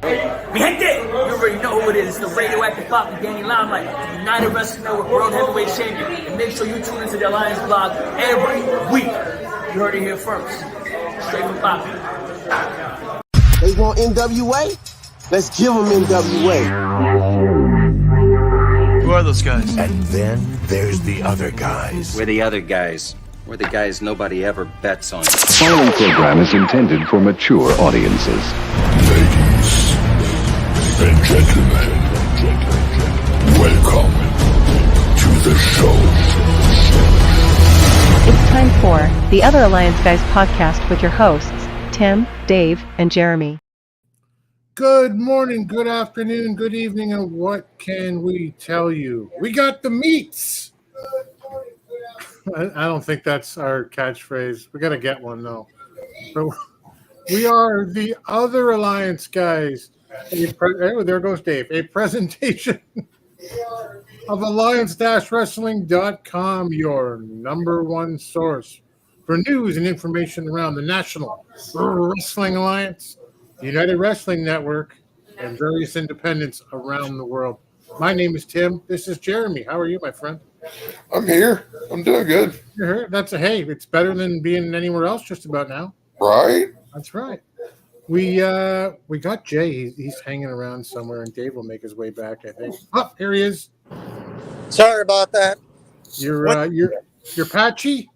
Mi gente, you already know who it is. It's the radioactive Barbie, Danny Limelight, the United Wrestling Network World Heavyweight Champion. And make sure you tune into the Alliance blog every week. You heard it here first. Straight from Barbie. They want NWA? Let's give them NWA. Who are those guys? And then there's the other guys. We're the other guys. We're the guys nobody ever bets on. The following program is intended for mature audiences. Ladies and gentlemen, welcome to the show. It's time for the Other Alliance Guys podcast with your hosts, Tim, Dave, and Jeremy. Good morning, good afternoon, good evening, and what can we tell you? We got the meats. I don't think that's our catchphrase. We got to get one, though. So we are the Other Alliance Guys. Oh, there goes Dave. A presentation of alliance-wrestling.com, your number one source for news and information around the National Wrestling Alliance, the United Wrestling Network, and various independents around the world. My name is Tim. This is Jeremy. How are you, my friend? I'm here. I'm doing good. You're here? That's it's better than being anywhere else just about now. Right? That's right. We got Jay. He's hanging around somewhere, and Dave will make his way back, I think. Oh, here he is. Sorry about that. You're patchy?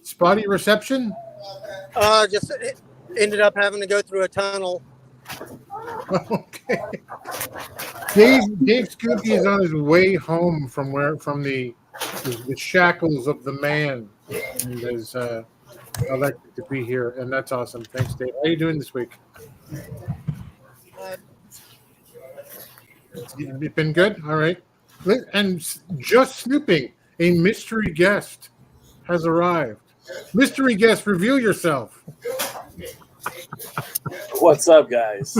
Spotty reception? Just ended up having to go through a tunnel. Okay. Dave Scooby is on his way home from the shackles of the man, and is elected to be here, and that's awesome. Thanks, Dave. How are you doing this week? You've been good? All right. And just snooping, a mystery guest has arrived. Mystery guest, reveal yourself. What's up, guys?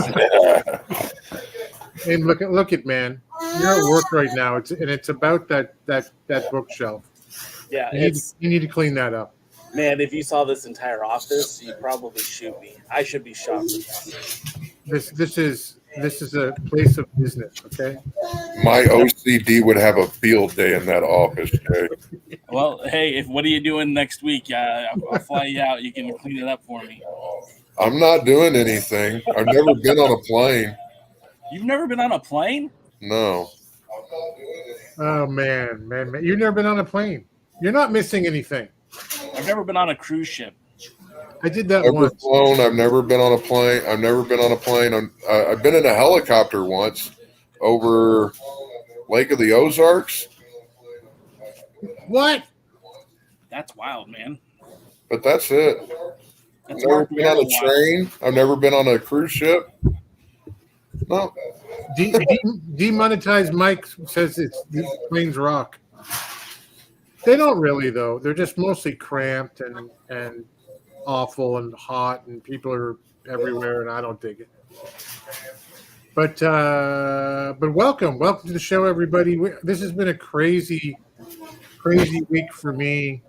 Hey, look at man. You're at work right now. It's about that bookshelf. Yeah, you need to clean that up. Man, if you saw this entire office, you'd probably shoot me. I should be shot. This is a place of business, okay? My OCD would have a field day in that office, Jay. Well, hey, what are you doing next week? I'll fly you out. You can clean it up for me. I'm not doing anything. I've never been on a plane. You've never been on a plane? No. Oh, man. You've never been on a plane. You're not missing anything. I've never been on a cruise ship. I did that Never once. flown. I've never been on a plane. I've been in a helicopter once over Lake of the Ozarks. What? That's wild, man. But that's it. I've never been on a train. I've never been on a cruise ship. No. Demonetized Mike says these planes rock. They don't really, though. They're just mostly cramped and awful and hot, and people are everywhere, and I don't dig it. But welcome to the show, everybody. This has been a crazy week for me.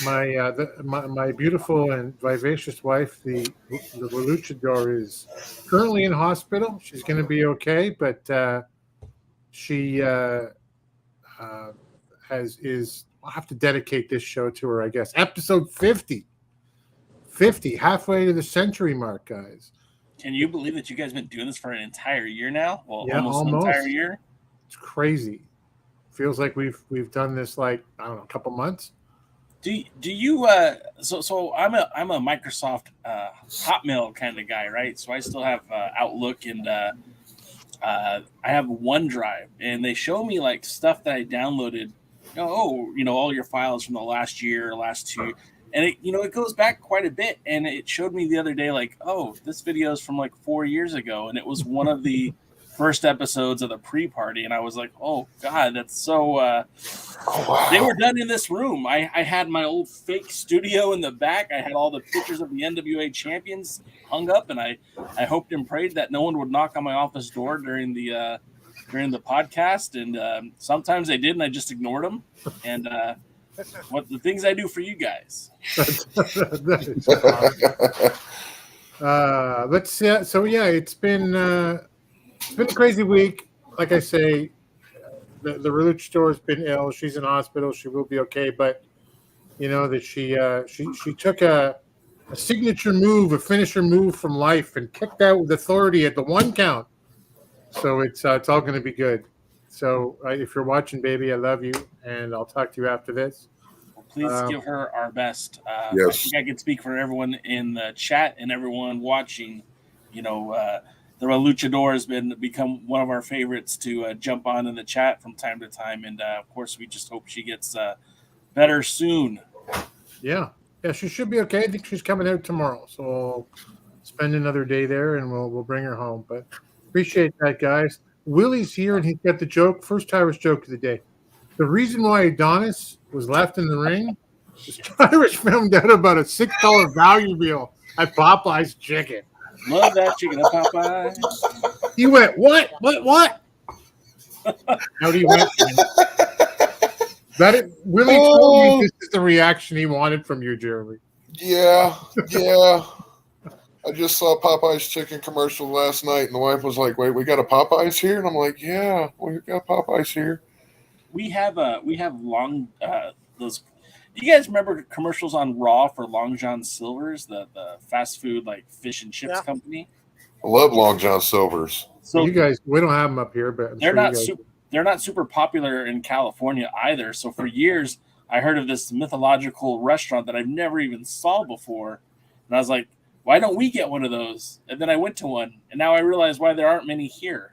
My beautiful and vivacious wife, the luchador, is currently in hospital. She's going to be okay, but she I'll have to dedicate this show to her, I guess. Episode 50, halfway to the century mark, guys. Can you believe that you guys have been doing this for an entire year now? Well, yeah, almost an entire year. It's crazy. Feels like we've done this like, I don't know, a couple months. Do you so I'm a Microsoft Hotmail kind of guy, right? So I still have Outlook, and I have OneDrive, and they show me like stuff that I downloaded. All your files from the last year, last two, and it goes back quite a bit. And it showed me the other day, like, oh, this video is from like 4 years ago, and it was one of the first episodes of the pre-party, and I was like, oh god, that's so wow. They were done in this room. I had my old fake studio in the back. I had all the pictures of the NWA champions hung up, and I hoped and prayed that no one would knock on my office door during the podcast, and sometimes they did, and I just ignored them. And what the things I do for you guys. Let's see. So yeah, it's been a crazy week. Like I say, the Relucci store has been ill. She's in hospital. She will be okay, but you know that she took a signature move, a finisher move from life, and kicked out with authority at the 1 count. So it's all going to be good. So if you're watching, baby, I love you, and I'll talk to you after this. Please give her our best. Yes. I think I can speak for everyone in the chat and everyone watching. You know, the Luchador has become one of our favorites to jump on in the chat from time to time, and of course, we just hope she gets better soon. Yeah, she should be okay. I think she's coming out tomorrow, so we'll spend another day there, and we'll bring her home. But appreciate that, guys. Willie's here, and he's got the joke. First Irish joke of the day. The reason why Adonis was left in the ring is Irish found out about a $6 value meal at Popeye's Chicken. Love that chicken at Popeye. He went, what? How he went? Willie told me this is the reaction he wanted from you, Jeremy. Yeah. I just saw Popeye's chicken commercial last night, and the wife was like, "Wait, we got a Popeye's here?" And I'm like, "Yeah, we got Popeye's here." We have long those. Do you guys remember commercials on Raw for Long John Silver's, the fast food like fish and chips company? I love Long John Silver's. So you guys, we don't have them up here, but they're not super popular in California either. So for years, I heard of this mythological restaurant that I've never even saw before, and I was like, why don't we get one of those? And then I went to one, and now I realize why there aren't many here.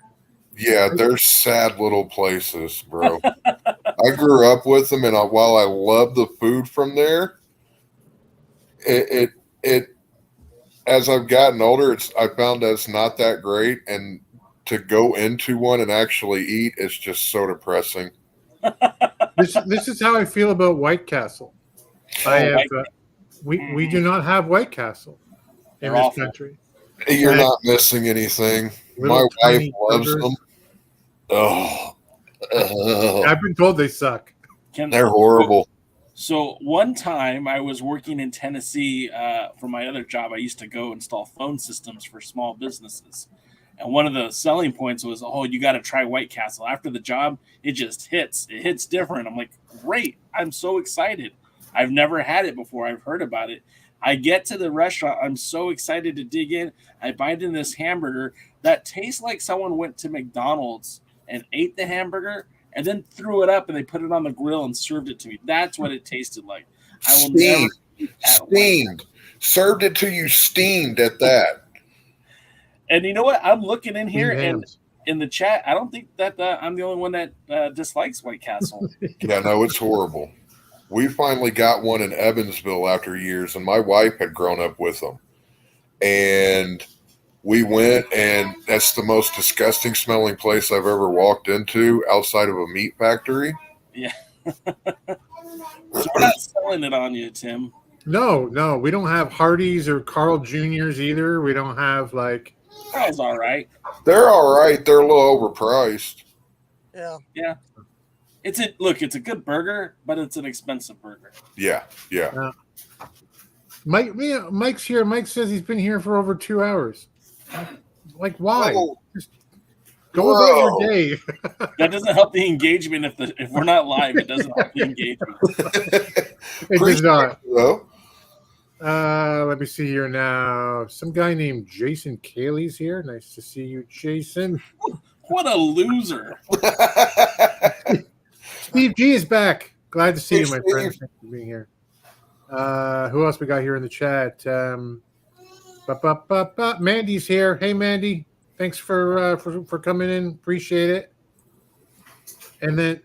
Yeah, they're sad little places, bro. I grew up with them, and while I love the food from there, it as I've gotten older, I found that it's not that great, and to go into one and actually eat is just so depressing. This is how I feel about White Castle. We do not have White Castle in this country. You're not missing anything. My wife loves them. Oh, I've been told they suck. They're horrible. So one time I was working in Tennessee for my other job. I used to go install phone systems for small businesses. And one of the selling points was, you got to try White Castle. After the job, it just hits. It hits different. I'm like, great. I'm so excited. I've never had it before. I've heard about it. I get to the restaurant. I'm so excited to dig in. I bite in this hamburger that tastes like someone went to McDonald's and ate the hamburger and then threw it up and they put it on the grill and served it to me. That's what it tasted like. I will never eat that. Steamed. Served it to you steamed at that. And you know what? I'm looking in here and in the chat, I don't think that I'm the only one that dislikes White Castle. Yeah, no, it's horrible. We finally got one in Evansville after years, and my wife had grown up with them. And we went, and that's the most disgusting smelling place I've ever walked into outside of a meat factory. Yeah. So we're not selling it on you, Tim. No, we don't have Hardee's or Carl Jr.'s either. We don't have Carl's all right. They're all right. They're a little overpriced. Yeah. It's a good burger, but it's an expensive burger. Yeah. Mike's here. Mike says he's been here for over 2 hours. Like, why? Oh, just go about your day. That doesn't help the engagement if we're not live. It doesn't help the engagement. It does not. Though. Let me see here now. Some guy named Jason Cayley's here. Nice to see you, Jason. What a loser. Steve G is back. Glad to see you, my friend. Thanks for being here. Who else we got here in the chat? Mandy's here. Hey, Mandy. Thanks for coming in. Appreciate it. And then,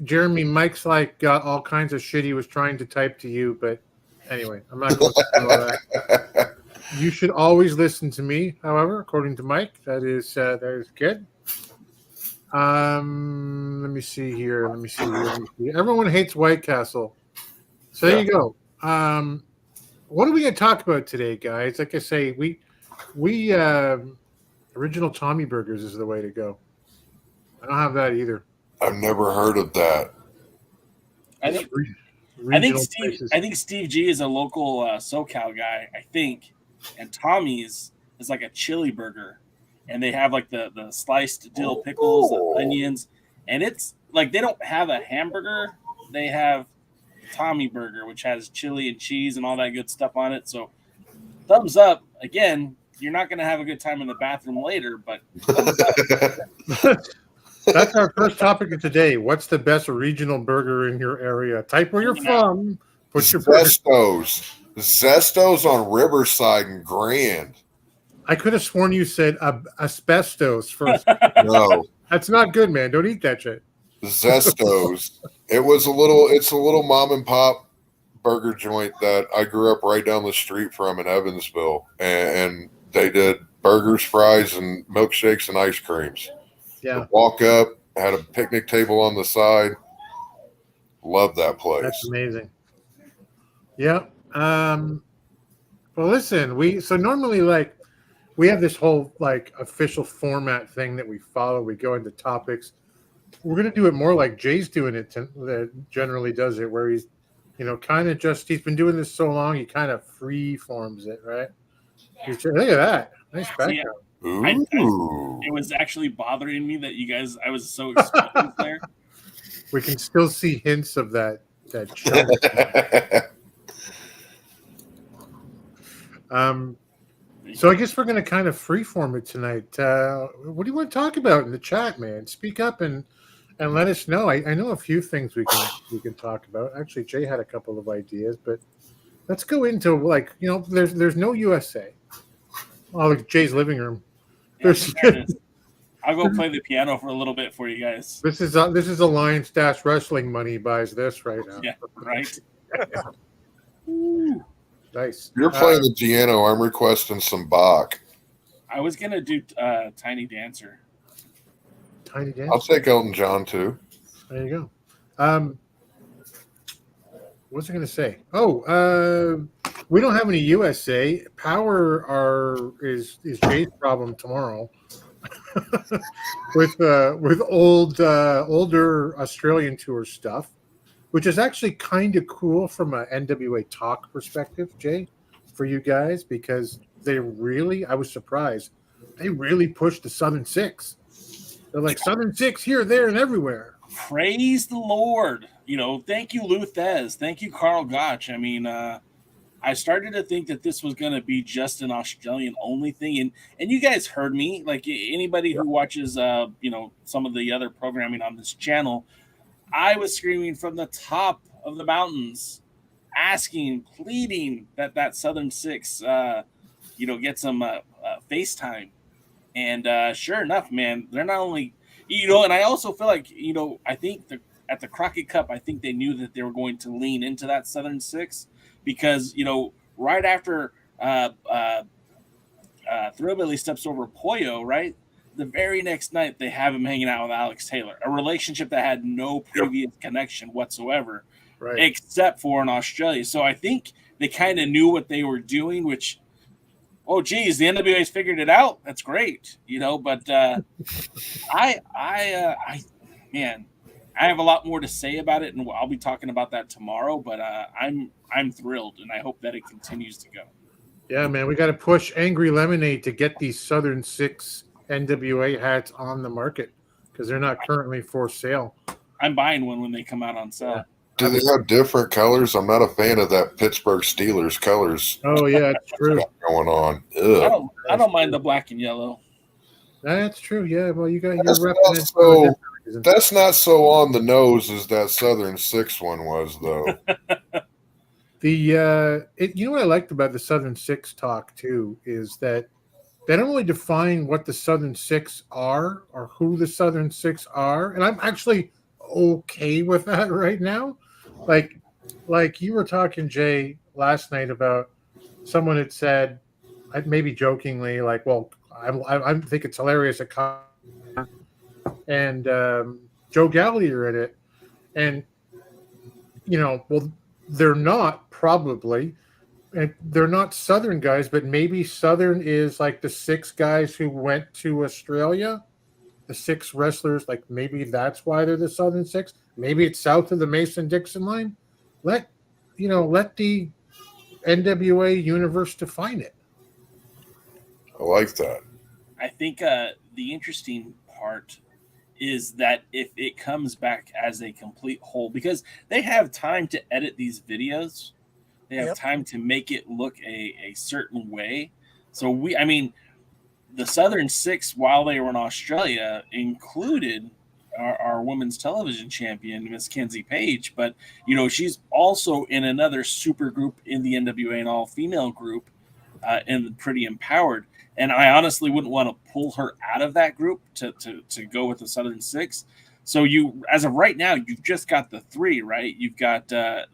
Jeremy, Mike's got all kinds of shit he was trying to type to you, but anyway, I'm not going to do all that. You should always listen to me, however, according to Mike. That is good. Let me see here. Everyone hates White Castle. So there you go. What are we going to talk about today, guys? Like I say, we original Tommy Burgers is the way to go. I don't have that either. I've never heard of that. I think Steve G is a local SoCal guy. I think and Tommy's is like a chili burger, and they have like the sliced dill pickles, the onions, and it's like they don't have a hamburger, they have Tommy burger, which has chili and cheese and all that good stuff on it. So thumbs up. Again, you're not going to have a good time in the bathroom later, but that's our first topic of today. What's the best regional burger in your area? Type where you're from. Put your Zesto's on Riverside and Grand. I could have sworn you said asbestos first. No, that's not good, man. Don't eat that shit. Zesto's. It's a little mom and pop burger joint that I grew up right down the street from in Evansville, and they did burgers, fries, and milkshakes and ice creams. Yeah. I'd walk up, had a picnic table on the side. Love that place. That's amazing. Yeah. Well, listen, we normally like we have this whole like official format thing that we follow. We go into topics. We're gonna do it more like Jay's doing it. That generally does it, where he's, kind of he's been doing this so long, he kind of free forms it, right? Look at that, nice background. It was actually bothering me that you guys. I was so exposed there. We can still see hints of that chunk. So I guess we're going to kind of freeform it tonight. What do you want to talk about in the chat, man? Speak up and let us know. I know a few things we can talk about. Actually, Jay had a couple of ideas, but let's go into there's no USA. Oh, like Jay's living room. Yeah, I'll go play the piano for a little bit for you guys. This is a Lion Stash Wrestling money buys this right now. Yeah, right. Nice. You're playing the piano. I'm requesting some Bach. I was gonna do Tiny Dancer. Tiny Dancer. I'll take Elton John too. There you go. What was I going to say? Oh, we don't have any USA. Power is Jay's problem tomorrow. with older Australian tour stuff, which is actually kind of cool from a NWA talk perspective, Jay, for you guys, because I was surprised. They really pushed the Southern Six. They're like Southern Six here, there, and everywhere. Praise the Lord. Thank you, Luthez. Thank you, Carl Gotch. I mean, I started to think that this was going to be just an Australian only thing. And you guys heard me, like anybody who watches, some of the other programming on this channel, I was screaming from the top of the mountains, asking, pleading that Southern Six, get some FaceTime. And sure enough, man, they're not only, and I also feel like, I think at the Crockett Cup, I think they knew that they were going to lean into that Southern Six because, right after Thrillbilly steps over Pollo, right? The very next night, they have him hanging out with Alex Taylor, a relationship that had no previous connection whatsoever, right, except for in Australia. So I think they kind of knew what they were doing, which, oh, geez, the NWA's figured it out. That's great, but I have a lot more to say about it, and I'll be talking about that tomorrow, but I'm thrilled, and I hope that it continues to go. Yeah, man, we got to push Angry Lemonade to get these Southern Six NWA hats on the market because they're not currently for sale. I'm buying one when they come out on sale. Do they have different colors? I'm not a fan of that Pittsburgh Steelers colors. Oh yeah, it's true. Going on. Ugh. I don't mind the black and yellow. That's true. Yeah, well, you got your that's not so on the nose as that Southern Six one was, though. You know what I liked about the Southern Six talk too is that they don't really define what the Southern Six are or who the Southern Six are, and I'm actually okay with that right now. Like you were talking, Jay, last night about someone had said, maybe jokingly, like, well, I think it's hilarious and Joe Gallagher in it, and well, they're not probably, and they're not Southern guys, but maybe Southern is like the six guys who went to Australia, the six wrestlers. Like maybe that's why they're the Southern Six. Maybe it's south of the Mason-Dixon line. Let the NWA universe define it. I like that. I think the interesting part is that if it comes back as a complete whole, because they have time to edit these videos, they have time to make it look a certain way. So the Southern Six, while they were in Australia, included our women's television champion, Miss Kenzie Page. But, she's also in another super group in the NWA, an all-female group, and pretty empowered. And I honestly wouldn't want to pull her out of that group to go with the Southern Six. So as of right now, you've just got the three, right? You've got,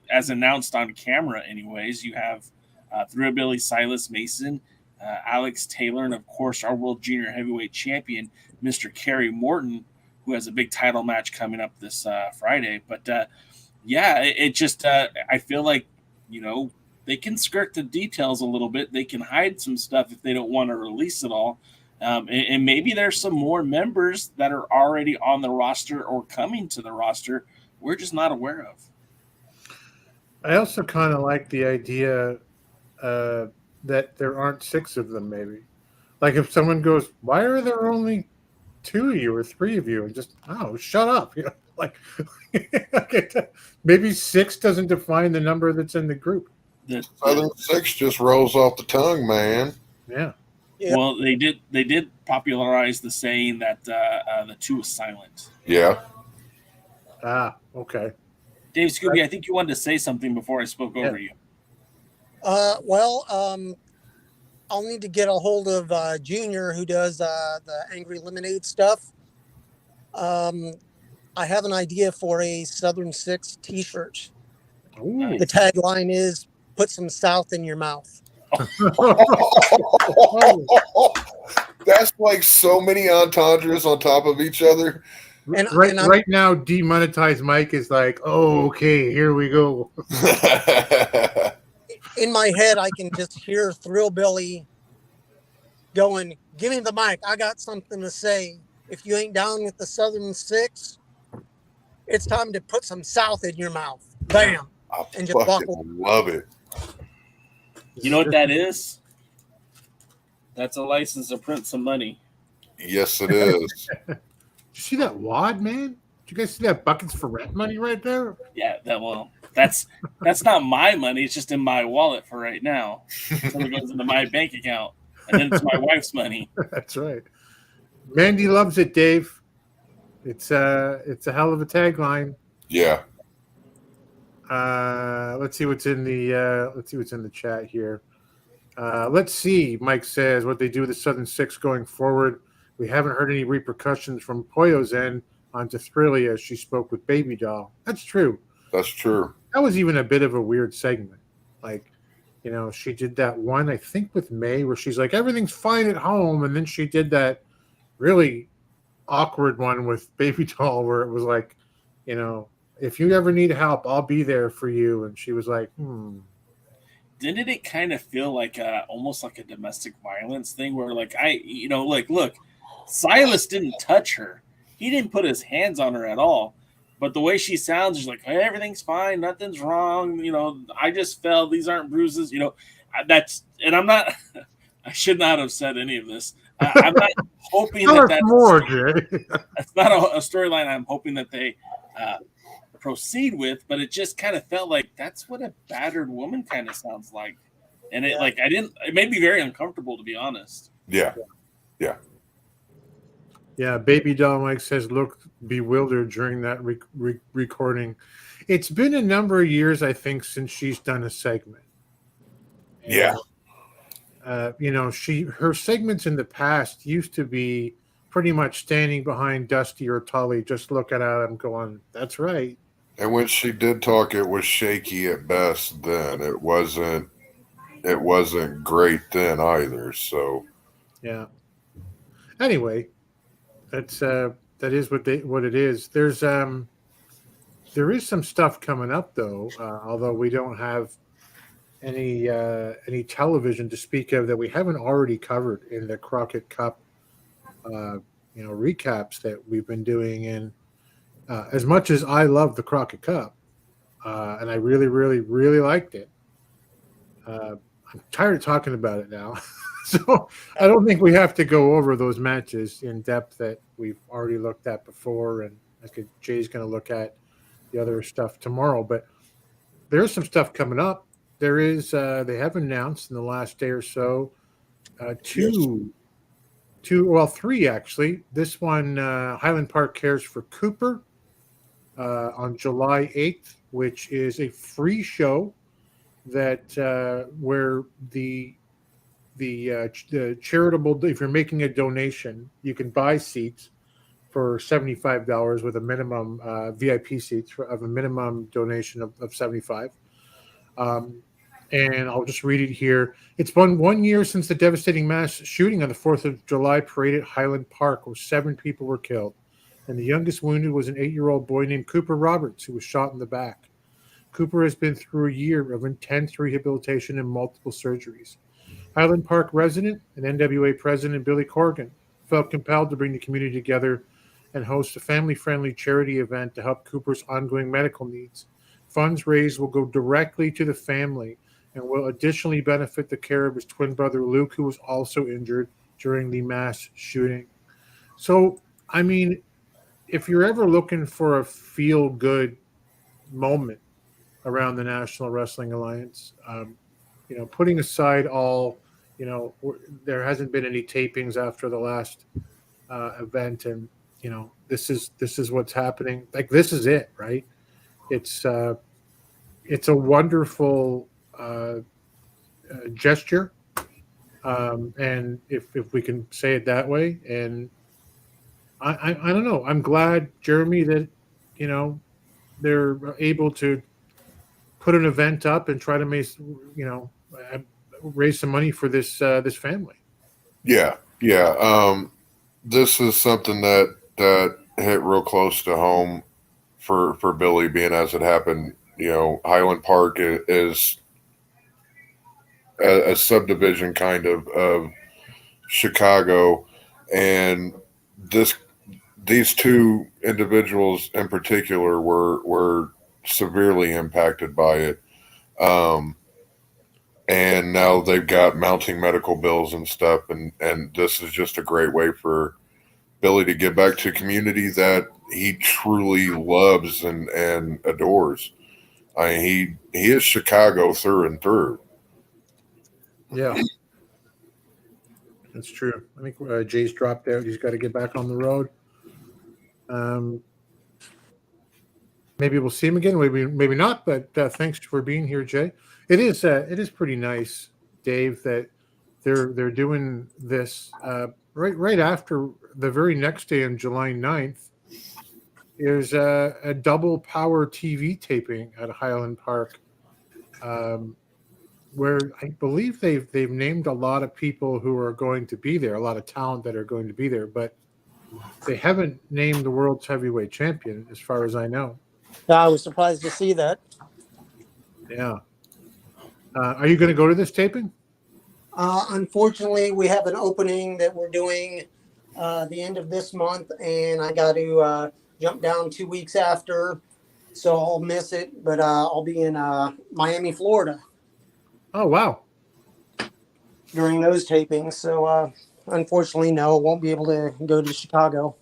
as announced on camera anyways, you have Thrillabilly Silas Mason, Alex Taylor, and of course our world junior heavyweight champion, Mr. Kerry Morton, who has a big title match coming up this Friday. But it just I feel like they can skirt the details a little bit. They can hide some stuff if they don't want to release it all. And maybe there's some more members that are already on the roster or coming to the roster we're just not aware of. I also kind of like the idea that there aren't 6 of them, maybe. Like if someone goes, why are there only 2 of you or 3 of you? And just, shut up. Maybe 6 doesn't define the number that's in the group. Southern Six just rolls off the tongue, man. Yeah. Well, they did popularize the saying that the 2 is silent. Yeah. Okay. Dave Scooby, I think you wanted to say something before I spoke over you. I'll need to get a hold of Junior, who does the Angry Lemonade stuff. I have an idea for a Southern Six T-shirt. Ooh. The tagline is "Put some South in your mouth." That's like so many entendres on top of each other. And right now, Demonetized Mike is like, "Oh, okay, here we go." In my head, I can just hear Thrillbilly going, "Give me the mic. I got something to say. If you ain't down with the Southern Six, it's time to put some South in your mouth." Bam. And just love it. You know what that is? That's a license to print some money. Yes, it is. Did you see that wad, man? Did you guys see that buckets for rent money right there? Yeah, that's not my money. It's just in my wallet for right now. So it goes into my bank account, and then it's my wife's money. That's right. Mandy loves it, Dave. It's a hell of a tagline. Yeah. Let's see what's in the chat here. Let's see. Mike says what they do with the Southern Six going forward. We haven't heard any repercussions from Poyo's end onto Thrilly as she spoke with Baby Doll. That's true. That's true. That was even a bit of a weird segment. Like, she did that one, I think, with May, where she's like, everything's fine at home. And then she did that really awkward one with Baby Doll where it was like, if you ever need help, I'll be there for you. And she was like, Didn't it kind of feel like almost like a domestic violence thing where look, Silas didn't touch her. He didn't put his hands on her at all. But the way she sounds is like, hey, everything's fine. Nothing's wrong. I just fell. These aren't bruises. And I'm not, I should not have said any of this. I'm not hoping that's more, Jay. That's not a storyline I'm hoping that they proceed with, but it just kind of felt like that's what a battered woman kind of sounds like. And it made me very uncomfortable, to be honest. Yeah. Yeah. Yeah, Baby Doll Mike says looked bewildered during that recording. It's been a number of years, I think, since she's done a segment. Yeah. Her segments in the past used to be pretty much standing behind Dusty or Tully, just looking at him going, that's right. And when she did talk, it was shaky at best then. It wasn't great then either. So yeah. Anyway, that is what it is. There is some stuff coming up though, although we don't have any television to speak of that we haven't already covered in the Crockett Cup recaps that we've been doing. And as much as I love the Crockett Cup, and I really, really, really liked it, I'm tired of talking about it now. So I don't think we have to go over those matches in depth that we've already looked at before. And I think Jay's going to look at the other stuff tomorrow. But there's some stuff coming up. There is, they have announced in the last day or so, three actually. This one, Highland Park Cares for Cooper on July 8th, which is a free show that where the charitable, if you're making a donation, you can buy seats for $75 with a minimum VIP seats of a minimum donation of $75. And I'll just read it here. It's been 1 year since the devastating mass shooting on the 4th of July parade at Highland Park, where 7 people were killed. And the youngest wounded was an 8-year-old boy named Cooper Roberts, who was shot in the back. Cooper has been through a year of intense rehabilitation and multiple surgeries. Highland Park resident and NWA president Billy Corrigan felt compelled to bring the community together and host a family-friendly charity event to help Cooper's ongoing medical needs. Funds raised will go directly to the family and will additionally benefit the care of his twin brother Luke, who was also injured during the mass shooting. So, I mean, if you're ever looking for a feel-good moment around the National Wrestling Alliance, putting aside all, there hasn't been any tapings after the last event, and this is what's happening. Like, this is it, right? It's a wonderful gesture, and if we can say it that way, and I don't know. I'm glad, Jeremy, that they're able to put an event up and try to make raise some money for this family. Yeah. This is something that hit real close to home for Billy, being as it happened. Highland Park is a subdivision kind of Chicago, and these two individuals in particular were severely impacted by it. And now they've got mounting medical bills and stuff, and this is just a great way for Billy to get back to a community that he truly loves and adores. I mean, he is Chicago through and through. Yeah, that's true. I think Jay's dropped out. He's got to get back on the road. Maybe we'll see him again. Maybe not. But thanks for being here, Jay. It is pretty nice, Dave, that they're doing this right after the very next day on July 9th. There's a double power TV taping at Highland Park, where I believe they've named a lot of people who are going to be there, a lot of talent that are going to be there, but they haven't named the world's heavyweight champion, as far as I know. I was surprised to see that. Yeah. Are you going to go to this taping? Unfortunately, we have an opening that we're doing the end of this month, and I got to jump down 2 weeks after, so I'll miss it. But I'll be in Miami, Florida. Oh, wow. During those tapings. So, unfortunately, no, won't be able to go to Chicago.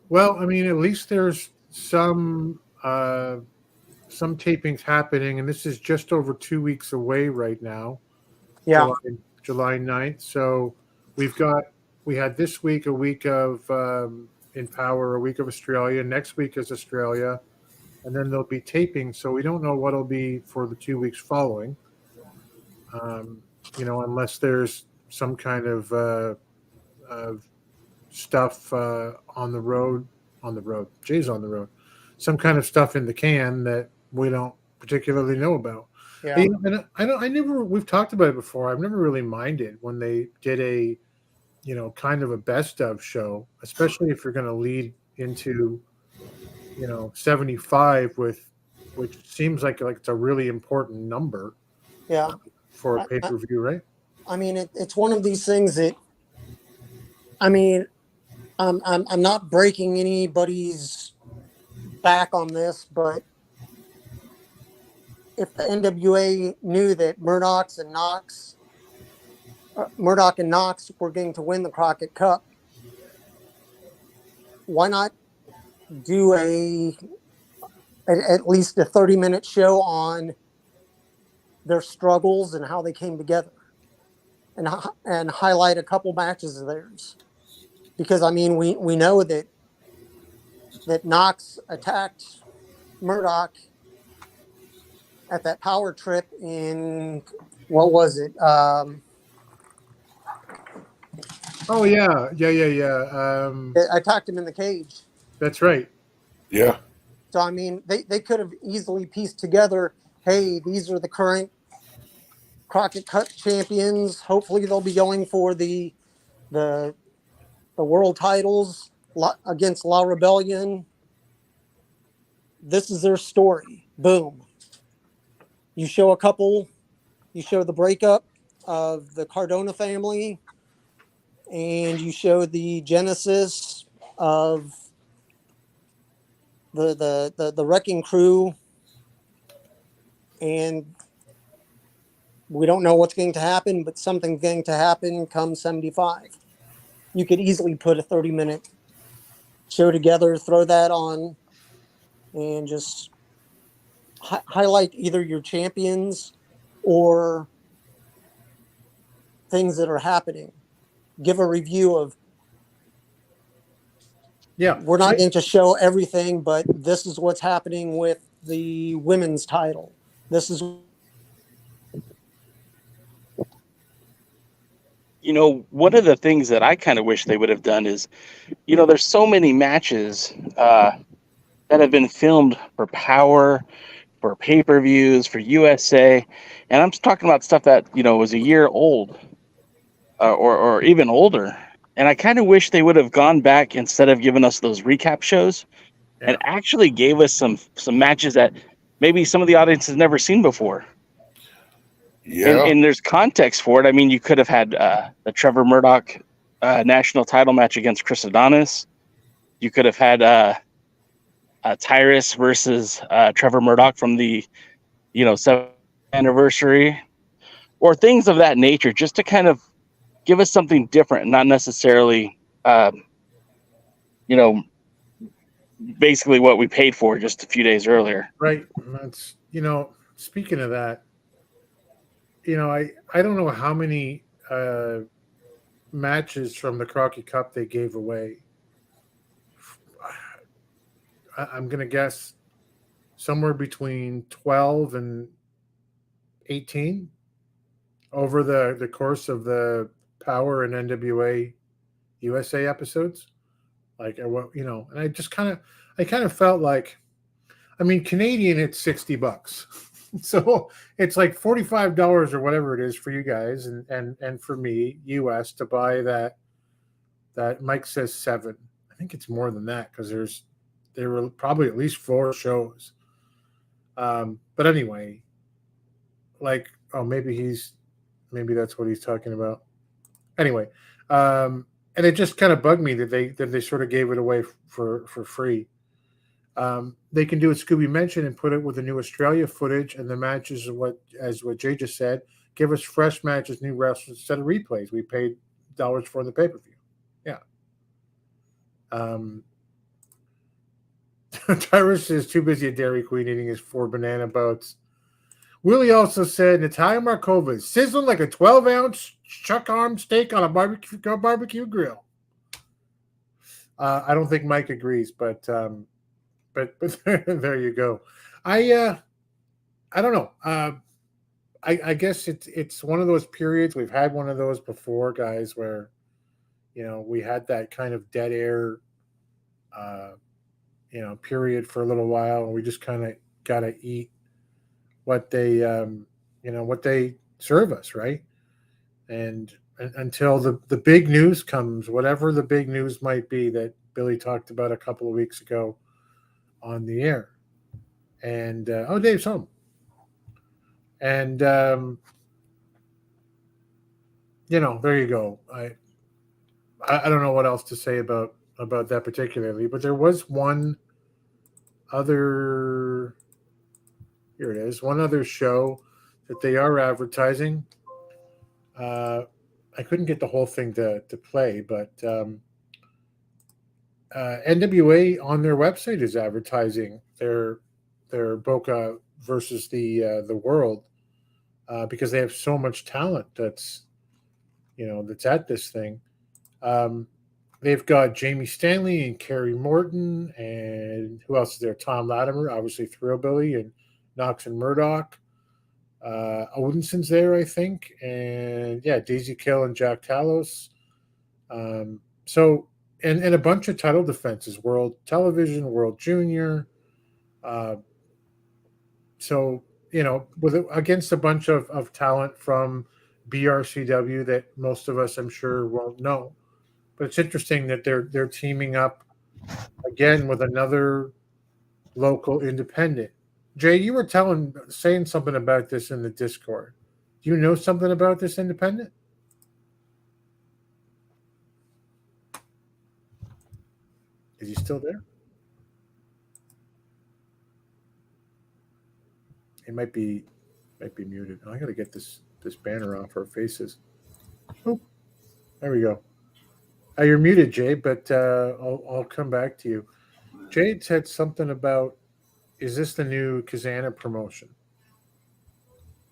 Well, I mean, at least there's some tapings happening, and this is just over 2 weeks away right now. Yeah. July 9th. So we had this week a week of In Power, a week of Australia. Next week is Australia. And then there'll be taping. So we don't know what it'll be for the 2 weeks following. Unless there's some kind of stuff on the road. Jay's on the road. Some kind of stuff in the can that we don't particularly know about. Yeah. And we've talked about it before. I've never really minded when they did a, kind of a best of show, especially if you're going to lead into, 75 which seems like it's a really important number. Yeah. For a pay-per-view, right? I mean, it's one of these things that, I mean, I'm not breaking anybody's back on this, but if the NWA knew that Murdoch and Knox were going to win the Crockett Cup, why not do at least a 30-minute show on their struggles and how they came together, and highlight a couple matches of theirs? Because I mean, we know that Knox attacked Murdoch at that power trip in, what was it? Oh yeah. Attacked him in the cage. That's right. Yeah. So I mean, they could have easily pieced together, hey, these are the current Crockett Cup champions. Hopefully they'll be going for the world titles against La Rebellion. This is their story. Boom. You show the breakup of the Cardona family, and you show the genesis of the Wrecking Crew, and we don't know what's going to happen, but something's going to happen come 75. You could easily put a 30-minute show together, throw that on, and just highlight either your champions or things that are happening. Give a review of, we're not going to show everything, but this is what's happening with the women's title. This is, one of the things that I kind of wish they would have done is, there's so many matches that have been filmed for Power, for pay-per-views, for USA, and I'm just talking about stuff that was a year old, or even older. And I kind of wish they would have gone back, instead of giving us those recap shows, and actually gave us some matches that maybe some of the audience has never seen before. Yeah. And there's context for it. I mean, you could have had the Trevor Murdoch national title match against Chris Adonis. You could have had Tyrus versus Trevor Murdoch from the 7th anniversary, or things of that nature, just to kind of give us something different, not necessarily basically what we paid for just a few days earlier. Right. That's, speaking of that, I don't know how many matches from the Crockett Cup they gave away. I'm going to guess somewhere between 12 and 18 over the course of the Power and NWA USA episodes. Like, and I just kind of felt like, I mean, Canadian, it's $60. So it's like $45 or whatever it is for you guys, and for me, US, to buy that Mike says 7. I think it's more than that, because there were probably at least 4 shows. But anyway, like, maybe that's what he's talking about. Anyway, and it just kind of bugged me that they sort of gave it away for free. They can do what Scooby mentioned and put it with the new Australia footage and the matches, as what Jay just said, give us fresh matches, new wrestlers instead of replays. We paid dollars for the pay-per-view. Yeah. Tyrus is too busy at Dairy Queen eating his 4 banana boats. Willie also said Natalia Markova is sizzling like a 12-ounce chuck arm steak on a barbecue grill. I don't think Mike agrees, but there you go. I don't know. I guess it's one of those periods. We've had one of those before, guys, where we had that kind of dead air period for a little while, and we just kind of got to eat what they what they serve us, right? And until the big news comes, whatever the big news might be that Billy talked about a couple of weeks ago on the air. And Dave's home. And there you go. I don't know what else to say about that particularly, but there was one other Here it is. One other show that they are advertising. I couldn't get the whole thing to play, but NWA on their website is advertising their Boca versus the World because they have so much talent that's at this thing. They've got Jamie Stanley and Kerry Morton, and who else is there? Tom Latimer, obviously Thrillbilly, and Knox and Murdoch. Odinson's there, I think, and Daisy Kill and Jack Talos. So and a bunch of title defenses: World Television, World Junior. So against a bunch of talent from BRCW that most of us, I'm sure, won't know. But it's interesting that they're teaming up again with another local independent. Jay, you were saying something about this in the Discord. Do you know something about this independent? Is he still there? He might be muted. I got to get this banner off our faces. Oh, there we go. You're muted, Jay, but I'll come back to you. Jade said something about, is this the new Kazana promotion?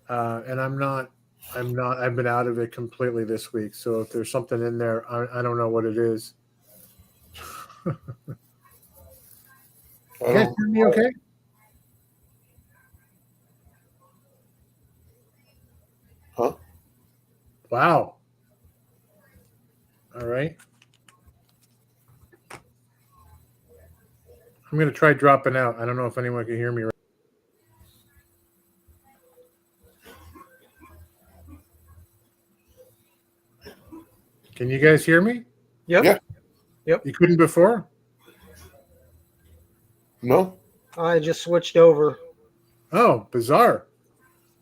And I'm not. I've been out of it completely this week. So if there's something in there, I don't know what it is. You guys hear me okay? Huh? Wow. All right. I'm going to try dropping out. I don't know if anyone can hear me. Can you guys hear me? Yep. Yeah. Yep. You couldn't before? No. I just switched over. Oh, bizarre.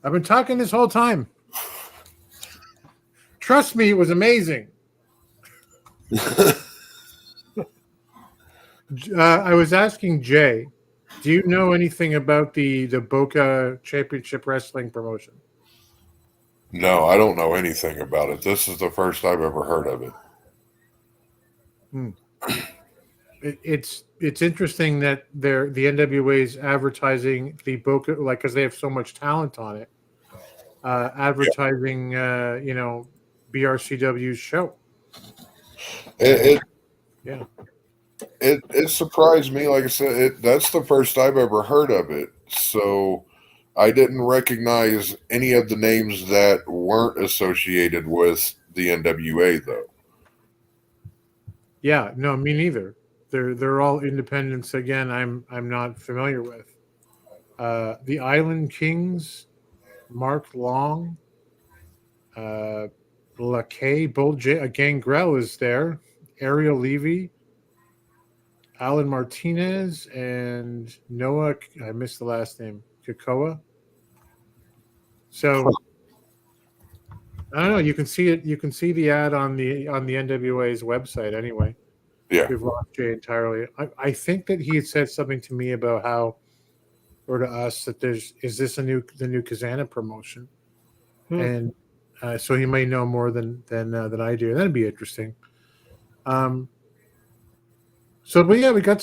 I've been talking this whole time. Trust me, it was amazing. I was asking Jay, do you know anything about the Boca Championship Wrestling promotion? No, I don't know anything about it. This is the first I've ever heard of it. It's interesting that the NWA is advertising the Boca, like, because they have so much talent on it, advertising BRCW's show. It surprised me. Like I said, that's the first I've ever heard of it. So I didn't recognize any of the names that weren't associated with the NWA, though. Yeah, no, me neither. They're all independents. Again, I'm not familiar with. The Island Kings, Mark Long, LaKay, Bull J, Gangrel is there, Ariel Levy, Alan Martinez, and Noah. I missed the last name. Kakoa. So I don't know. You can see it. You can see the ad on the NWA's website anyway. Yeah, we've lost Jay entirely. I think that he had said something to me about how, or to us, that is this the new Kazana promotion, and so he may know more than I do. That'd be interesting. So, but yeah, we got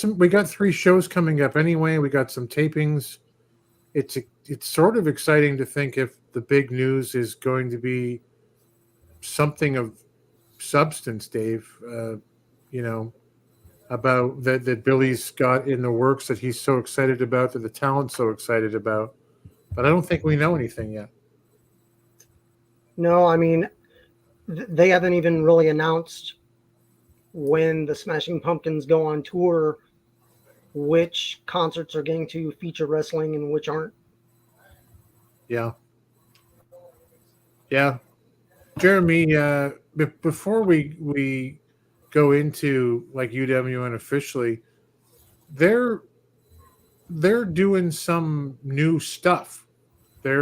3 shows coming up anyway. We got some tapings. It's sort of exciting to think if the big news is going to be something of substance, Dave. About that Billy's got in the works that he's so excited about, that the talent's so excited about. But I don't think we know anything yet. No, I mean, they haven't even really announced when the Smashing Pumpkins go on tour, which concerts are going to feature wrestling and which aren't. Yeah. Jeremy, before we go into like UWN officially, they're doing some new stuff. They've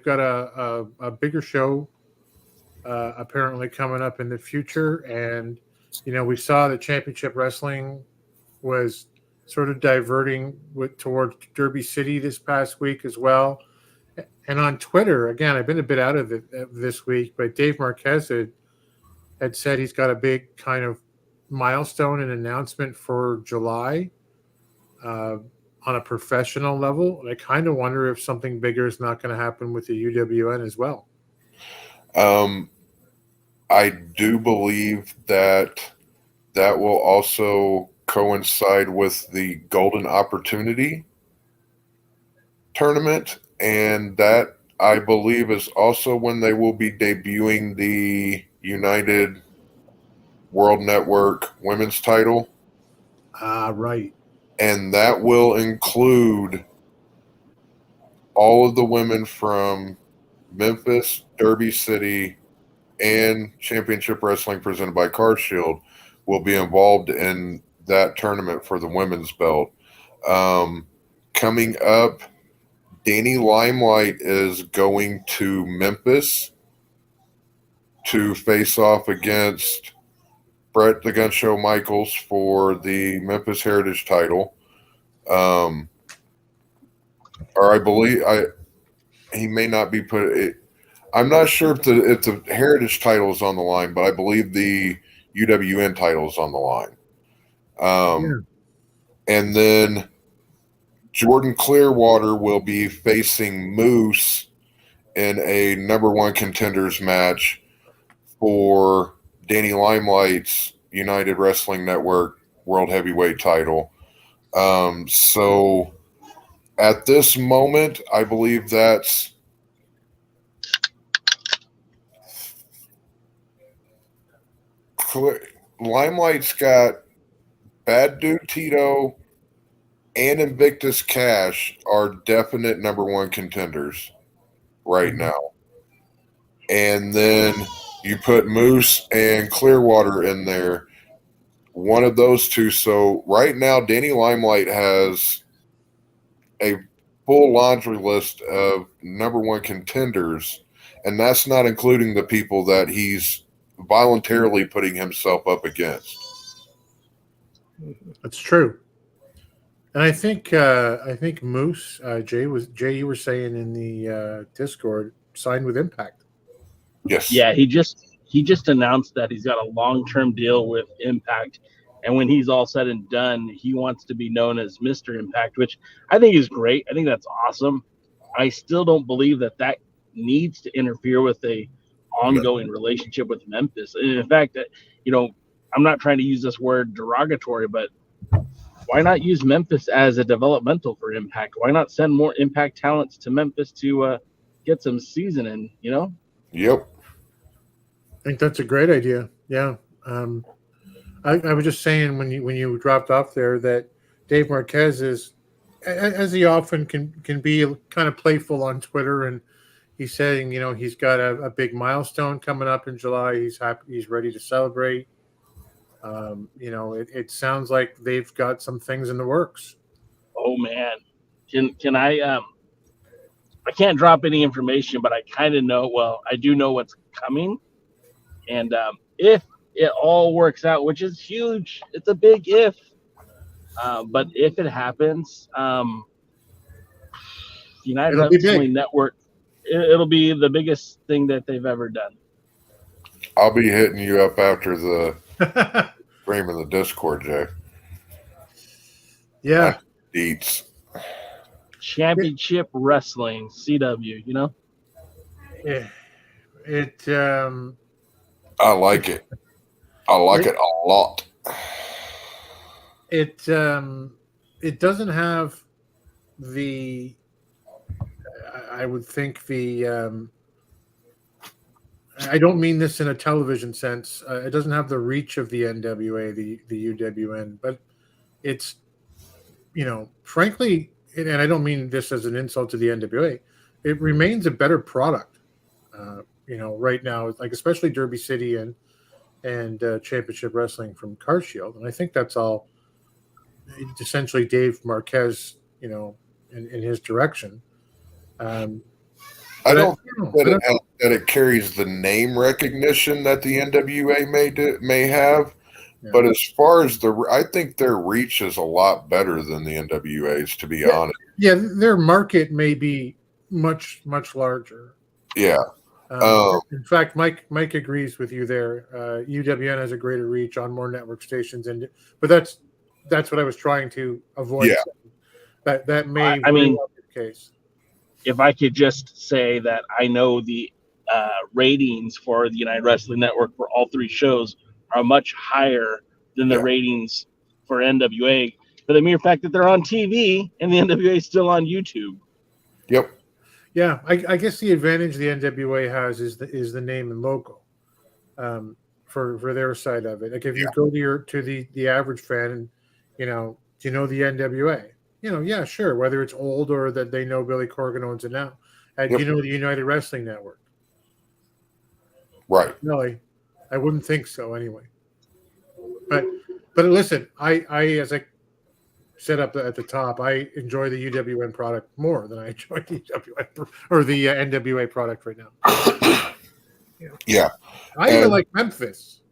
got a bigger show apparently coming up in the future, and we saw the Championship Wrestling was sort of diverting towards Derby City this past week as well. And on Twitter, again, I've been a bit out of it this week, but Dave Marquez had said he's got a big kind of milestone and announcement for July on a professional level. I kind of wonder if something bigger is not going to happen with the UWN as well. I do believe that will also coincide with the Golden Opportunity tournament, and that I believe is also when they will be debuting the United World Network women's title. Right. And that will include all of the women from Memphis, Derby City, and Championship Wrestling presented by Card Shield will be involved in that tournament for the women's belt. Coming up, Danny Limelight is going to Memphis to face off against Brett the Gun Show Michaels for the Memphis Heritage title. Or I believe he may not be put. I'm not sure if the Heritage title is on the line, but I believe the UWN title is on the line. And then Jordan Clearwater will be facing Moose in a number one contenders match for Danny Limelight's United Wrestling Network World Heavyweight title. So at this moment, I believe that's Limelight's got Bad Dude Tito and Invictus Cash are definite number one contenders right now. And then you put Moose and Clearwater in there, one of those two. So right now, Danny Limelight has a full laundry list of number one contenders, and that's not including the people that he's voluntarily putting himself up against. That's true. And I think Moose, Jay, you were saying in the Discord, signed with Impact. Yes. Yeah, he just announced that he's got a long-term deal with Impact, and when he's all said and done, he wants to be known as Mr. Impact, which I think is great. I think that's awesome. I still don't believe that needs to interfere with a ongoing relationship with Memphis. And in fact, I'm not trying to use this word derogatory, but why not use Memphis as a developmental for Impact? Why not send more Impact talents to Memphis to get some seasoning, Yep. I think that's a great idea. Yeah. I was just saying when you dropped off there that Dave Marquez is, as he often can be, kind of playful on Twitter, and he's saying, he's got a big milestone coming up in July. He's happy. He's ready to celebrate. It sounds like they've got some things in the works. Oh man, can I can't drop any information, but I kind of know. Well, I do know what's coming, and if it all works out, which is huge, it's a big if. But if it happens, United Wrestling Network, it'll be the biggest thing that they've ever done. I'll be hitting you up after the stream in the Discord, Jay. Yeah. Eats. Championship Wrestling, CW, Yeah. I like it. I like it a lot. It doesn't have the, I would think I don't mean this in a television sense. It doesn't have the reach of the NWA, the UWN, but it's, frankly, and I don't mean this as an insult to the NWA, it remains a better product, right now, like especially Derby City and Championship Wrestling from Card Shield. And I think that's all essentially Dave Marquez, in his direction. I don't think that it carries the name recognition that the NWA may have, But as far as I think their reach is a lot better than the NWA's, to be honest. Yeah, their market may be much, much larger. Yeah. In fact, Mike agrees with you there. UWN has a greater reach on more network stations, but that's what I was trying to avoid. Yeah. That may I mean, be the case. If I could just say that I know the ratings for the United Wrestling Network for all three shows are much higher than the ratings for NWA, for the mere fact that they're on TV and the NWA is still on YouTube. Yep. Yeah, I guess the advantage the NWA has is the name and logo, for their side of it. Like if you go to the average fan, and do you know the NWA? Yeah, sure. Whether it's old or that they know Billy Corgan owns it now. Do you know the United Wrestling Network? Right. Really, I wouldn't think so anyway. But listen, I as I said up at the top, I enjoy the UWN product more than I enjoy the UWN or the NWA product right now. Yeah. I even like Memphis.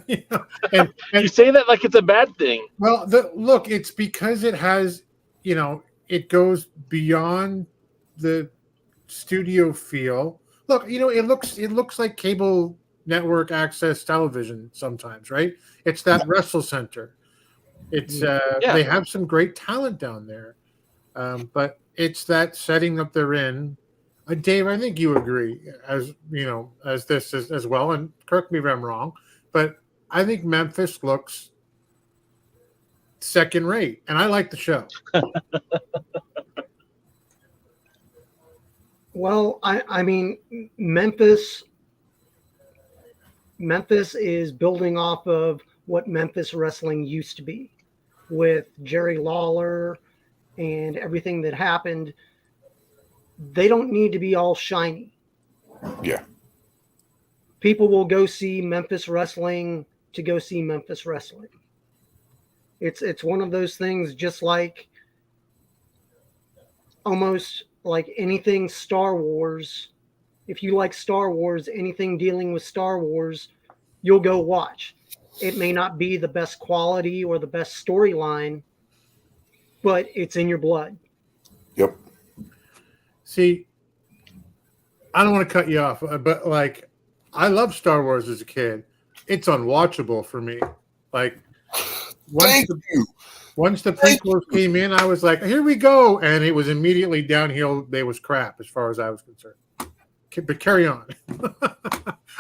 and you say that like it's a bad thing. Well, look, it's because it has, it goes beyond the studio feel. Look, it looks like cable network access television sometimes, right? It's that Wrestle Center. It's they have some great talent down there, but it's that setting that they're in. Dave, I think you agree as this as well, and correct me if I'm wrong, but I think Memphis looks second rate, and I like the show. Well, I mean, Memphis is building off of what Memphis wrestling used to be, with Jerry Lawler and everything that happened. They don't need to be all shiny. Yeah. People will go see Memphis wrestling to go see Memphis wrestling. It's one of those things, just like almost like anything Star Wars. If you like Star Wars, anything dealing with Star Wars, you'll go watch. It may not be the best quality or the best storyline, but it's in your blood. Yep. See, I don't want to cut you off, but like, I love Star Wars as a kid. It's unwatchable for me. Like, once the prequels came in, I was like, here we go. And it was immediately downhill. They was crap as far as I was concerned. But carry on.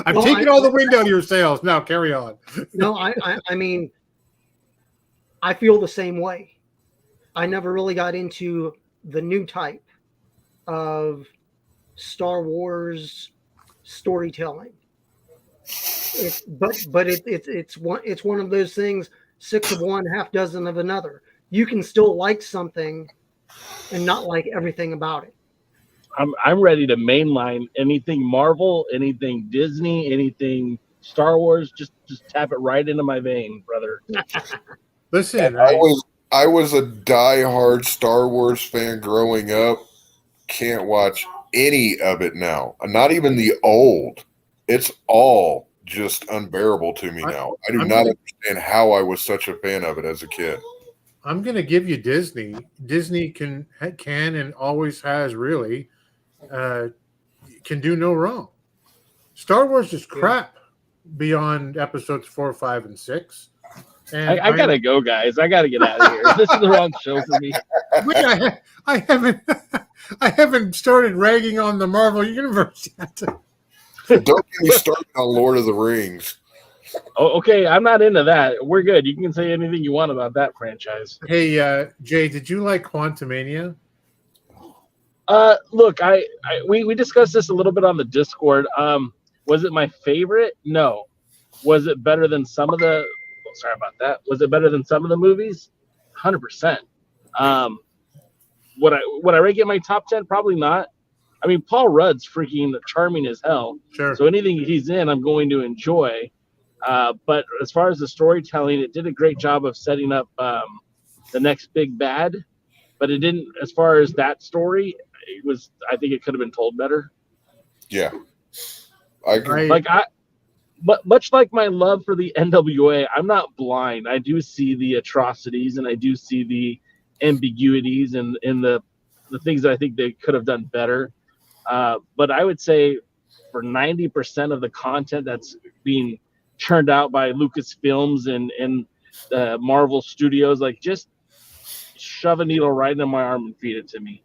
I'm taking all the wind out of your sails. Now carry on. No, I mean, I feel the same way. I never really got into the new type of Star Wars storytelling. It's one of those things, 6 of one, half dozen of another. You can still like something and not like everything about it. I'm ready to mainline anything Marvel, anything Disney, anything Star Wars. Just tap it right into my vein, brother. Listen, I was a diehard Star Wars fan growing up. Can't watch any of it now. Not even the old. It's all just unbearable to me now. I do not understand how I was such a fan of it as a kid. I'm going to give you Disney. Disney can and always has really can do no wrong. Star Wars is crap beyond episodes 4, 5, and 6. And I gotta go, guys. I gotta get out of here. This is the wrong show for me. Wait, I haven't started ragging on the Marvel Universe yet. Don't get me started on Lord of the Rings. Oh, okay, I'm not into that. We're good. You can say anything you want about that franchise. Hey, Jay, did you like Quantumania? Look, we discussed this a little bit on the Discord. Was it my favorite? No. Was it better than some of the? Sorry about that. Was it better than some of the movies? 100%. Would I rank it in my top 10? Probably not. I mean, Paul Rudd's freaking charming as hell. Sure. So anything he's in, I'm going to enjoy. But as far as the storytelling, it did a great job of setting up the next big bad. But it didn't, as far as that story, I think it could have been told better. Yeah. I agree. but much like my love for the NWA, I'm not blind. I do see the atrocities and I do see the ambiguities and the things that I think they could have done better. But I would say for 90% of the content that's being churned out by Lucasfilms and Marvel Studios, like just shove a needle right in my arm and feed it to me.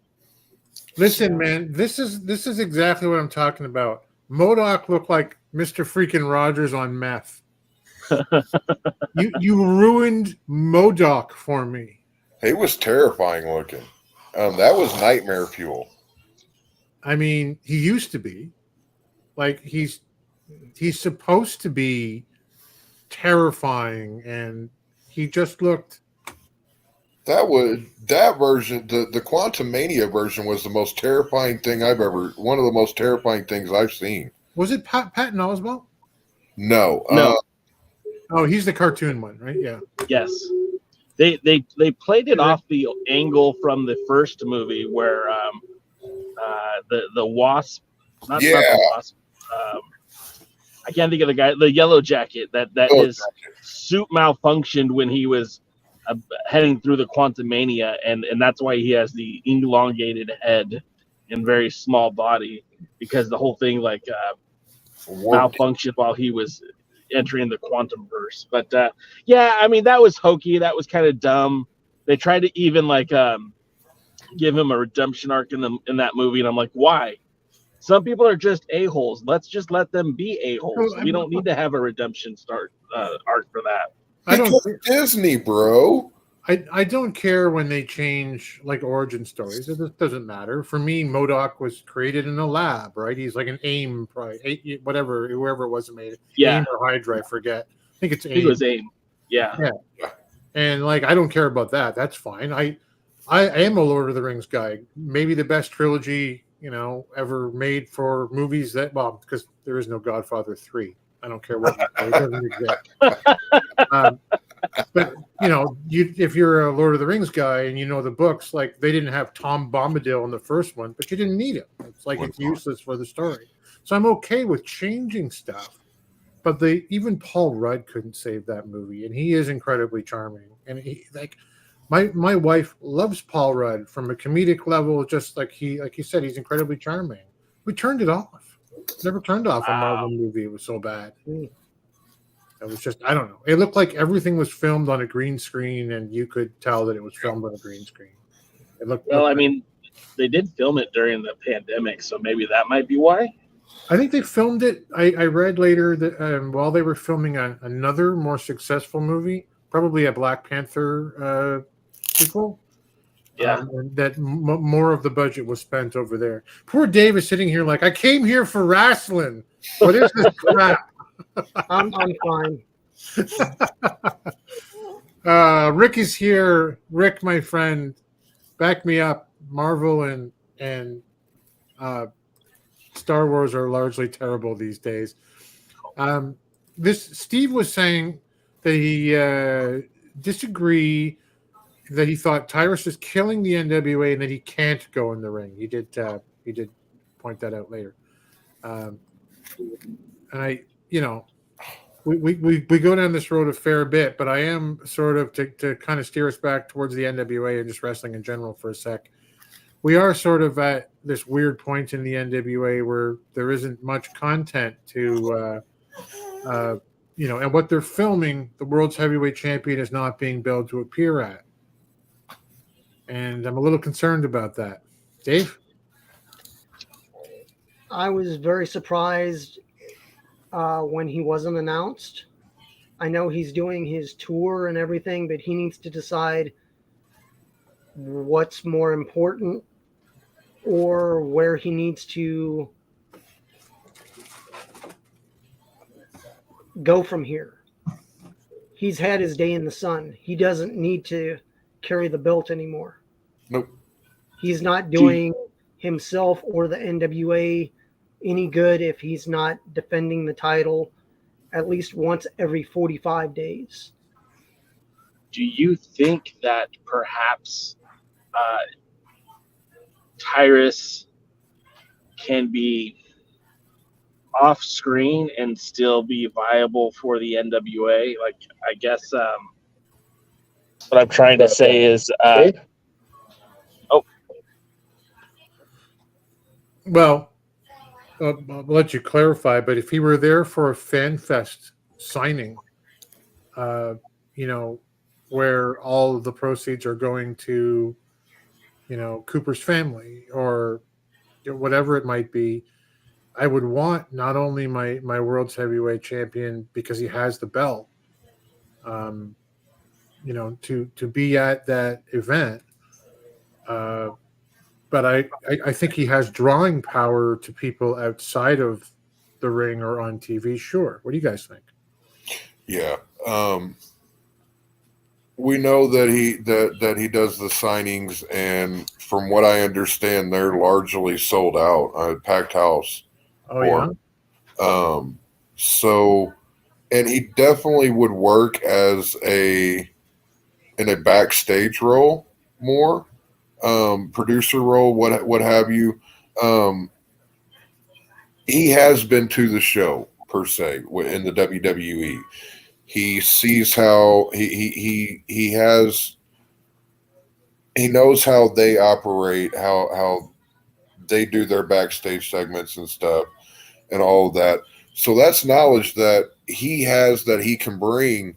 Listen, man, this is exactly what I'm talking about. MODOK looked like Mr. freaking Rogers on meth. You ruined MODOK for me. He was terrifying looking. That was nightmare fuel. I mean, he used to be. Like he's supposed to be terrifying, and he just looked. That version, the Quantum Mania version, was the most terrifying thing one of the most terrifying things I've seen. Was it Patton Oswalt? No. Oh, he's the cartoon one, right? Yeah. Yes. They played it off the angle from the first movie where the wasp, not the wasp. I can't think of the guy, the Yellow Jacket. His suit malfunctioned when he was heading through the Quantum Mania, and that's why he has the elongated head and very small body, because the whole thing malfunctioned while he was entering the quantum verse. But yeah, I mean, that was hokey. That was kind of dumb. They tried to even give him a redemption arc in that movie, and I'm like, why? Some people are just a-holes. Let's just let them be a-holes. We don't need to have a redemption arc for that. I don't Disney, bro. I don't care when they change origin stories. It doesn't matter. For me, MODOK was created in a lab, right? He's like an AIM, probably, whoever it was that made it. Yeah. AIM or Hydra, I forget. I think it's AIM. It was AIM. Yeah. And I don't care about that. That's fine. I am a Lord of the Rings guy. Maybe the best trilogy, ever made for movies because there is no Godfather 3. I don't care what it doesn't exist. But if you're a Lord of the Rings guy and you know the books, they didn't have Tom Bombadil in the first one, but you didn't need it. It's useless for the story. So I'm okay with changing stuff. But even Paul Rudd couldn't save that movie, and he is incredibly charming. And he my wife loves Paul Rudd from a comedic level, just like he said, he's incredibly charming. We turned it off. Never turned off a Marvel movie. It was so bad. It was just, I don't know. It looked like everything was filmed on a green screen, and you could tell that it was filmed on a green screen. I mean, they did film it during the pandemic, so maybe that might be why. I think they filmed it. I read later that while they were filming another more successful movie, probably a Black Panther sequel. Yeah, that more of the budget was spent over there. Poor Dave is sitting here I came here for wrestling. What is this crap? I'm fine. Rick is here. Rick, my friend, back me up. Marvel and Star Wars are largely terrible these days. Steve was saying that he disagree. That he thought Tyrus is killing the NWA and that he can't go in the ring. He did point that out later. And we go down this road a fair bit, but I am sort of to kind of steer us back towards the NWA and just wrestling in general for a sec. We are sort of at this weird point in the NWA where there isn't much content to, and what they're filming, the world's heavyweight champion is not being billed to appear at. And I'm a little concerned about that. Dave? I was very surprised when he wasn't announced. I know he's doing his tour and everything, but he needs to decide what's more important or where he needs to go from here. He's had his day in the sun. He doesn't need to carry the belt anymore. Nope. He's not doing himself or the NWA any good if he's not defending the title at least once every 45 days. Do you think that perhaps Tyrus can be off screen and still be viable for the NWA. Like, I guess what I'm trying to say is, Well, I'll let you clarify, but if he were there for a Fan Fest signing, where all of the proceeds are going to, Cooper's family or whatever it might be, I would want not only my world's heavyweight champion because he has the belt, to be at that event. But I think he has drawing power to people outside of the ring or on TV. Sure. What do you guys think? Yeah. We know that he does the signings, and from what I understand, they're largely sold out. Packed house. Oh, yeah. So, and he definitely would work in a backstage role more, producer role, what have you. He has been to the show per se in the WWE. He sees how he knows how they operate, how they do their backstage segments and stuff and all of that. So that's knowledge that he has that he can bring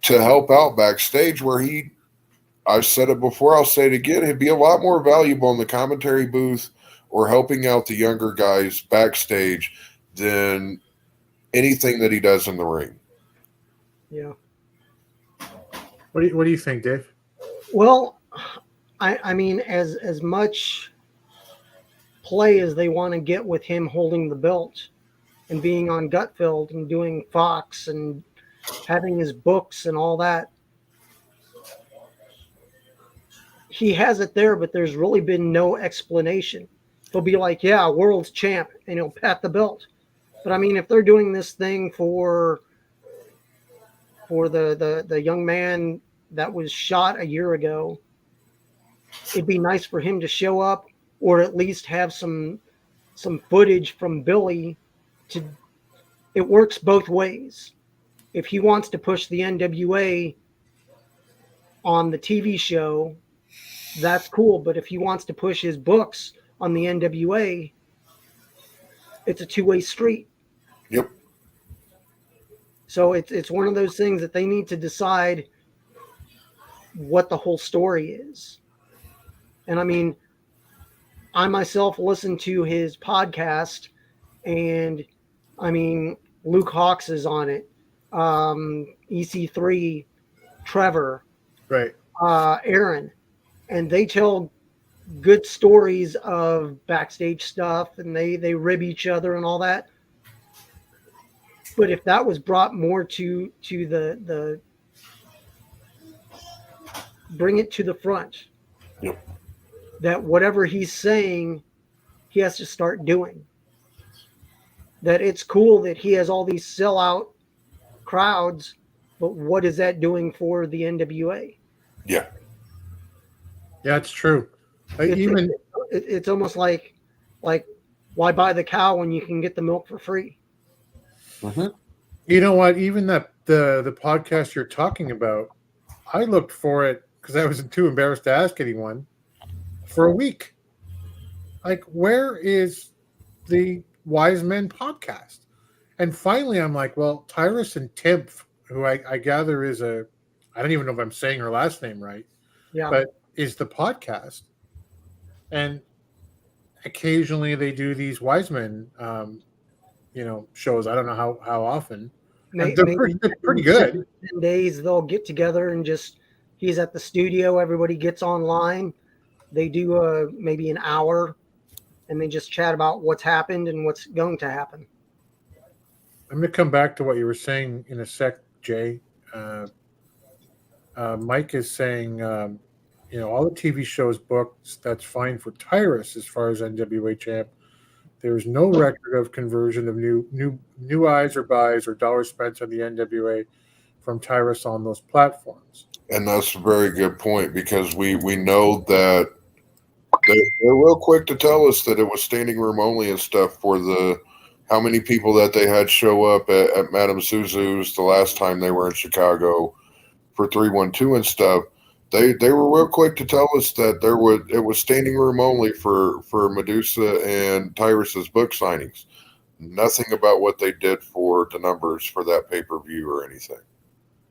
to help out backstage, where I've said it before, I'll say it again, he'd be a lot more valuable in the commentary booth or helping out the younger guys backstage than anything that he does in the ring. Yeah. What do you think, Dave? Well, I mean, as much play as they want to get with him holding the belt and being on Gutfeld and doing Fox and having his books and all that, he has it there, but there's really been no explanation. He'll be like, yeah, world's champ, and he'll pat the belt. But I mean, if they're doing this thing for the young man that was shot a year ago, it'd be nice for him to show up, or at least have some footage from Billy. It works both ways. If he wants to push the NWA on the TV show, that's cool. But if he wants to push his books on the NWA, it's a two-way street. Yep. So it's one of those things that they need to decide what the whole story is. And I mean, I myself listened to his podcast, and I mean, Luke Hawx is on it. EC3, Trevor, right, Aaron, and they tell good stories of backstage stuff, and they rib each other and all that. But if that was brought more to the bring it to the front, yep, that whatever he's saying, he has to start doing. That it's cool that he has all these sellout crowds, but what is that doing for the NWA? Yeah. Yeah, it's true. It's almost like why buy the cow when you can get the milk for free? Mm-hmm. You know what? Even the podcast you're talking about, I looked for it because I was too embarrassed to ask anyone for a week. Like, where is the Wise Men podcast? And finally, I'm like, well, Tyrus and Timpf, who I gather is I don't even know if I'm saying her last name right, yeah, but is the podcast. And occasionally they do these Wise Men, shows. I don't know how often. They're pretty good. 10 days they'll get together and just, he's at the studio, everybody gets online. They do maybe an hour, and they just chat about what's happened and what's going to happen. I'm going to come back to what you were saying in a sec, Jay. Mike is saying, all the TV shows booked, that's fine for Tyrus as far as NWA champ. There's no record of conversion of new eyes or buys or dollars spent on the NWA from Tyrus on those platforms. And that's a very good point, because we know that they're real quick to tell us that it was standing room only and stuff for the how many people that they had show up at Madame Zuzu's the last time they were in Chicago for 312 and stuff. They were real quick to tell us that it was standing room only for Medusa and Tyrus's book signings. Nothing about what they did for the numbers for that pay-per-view or anything.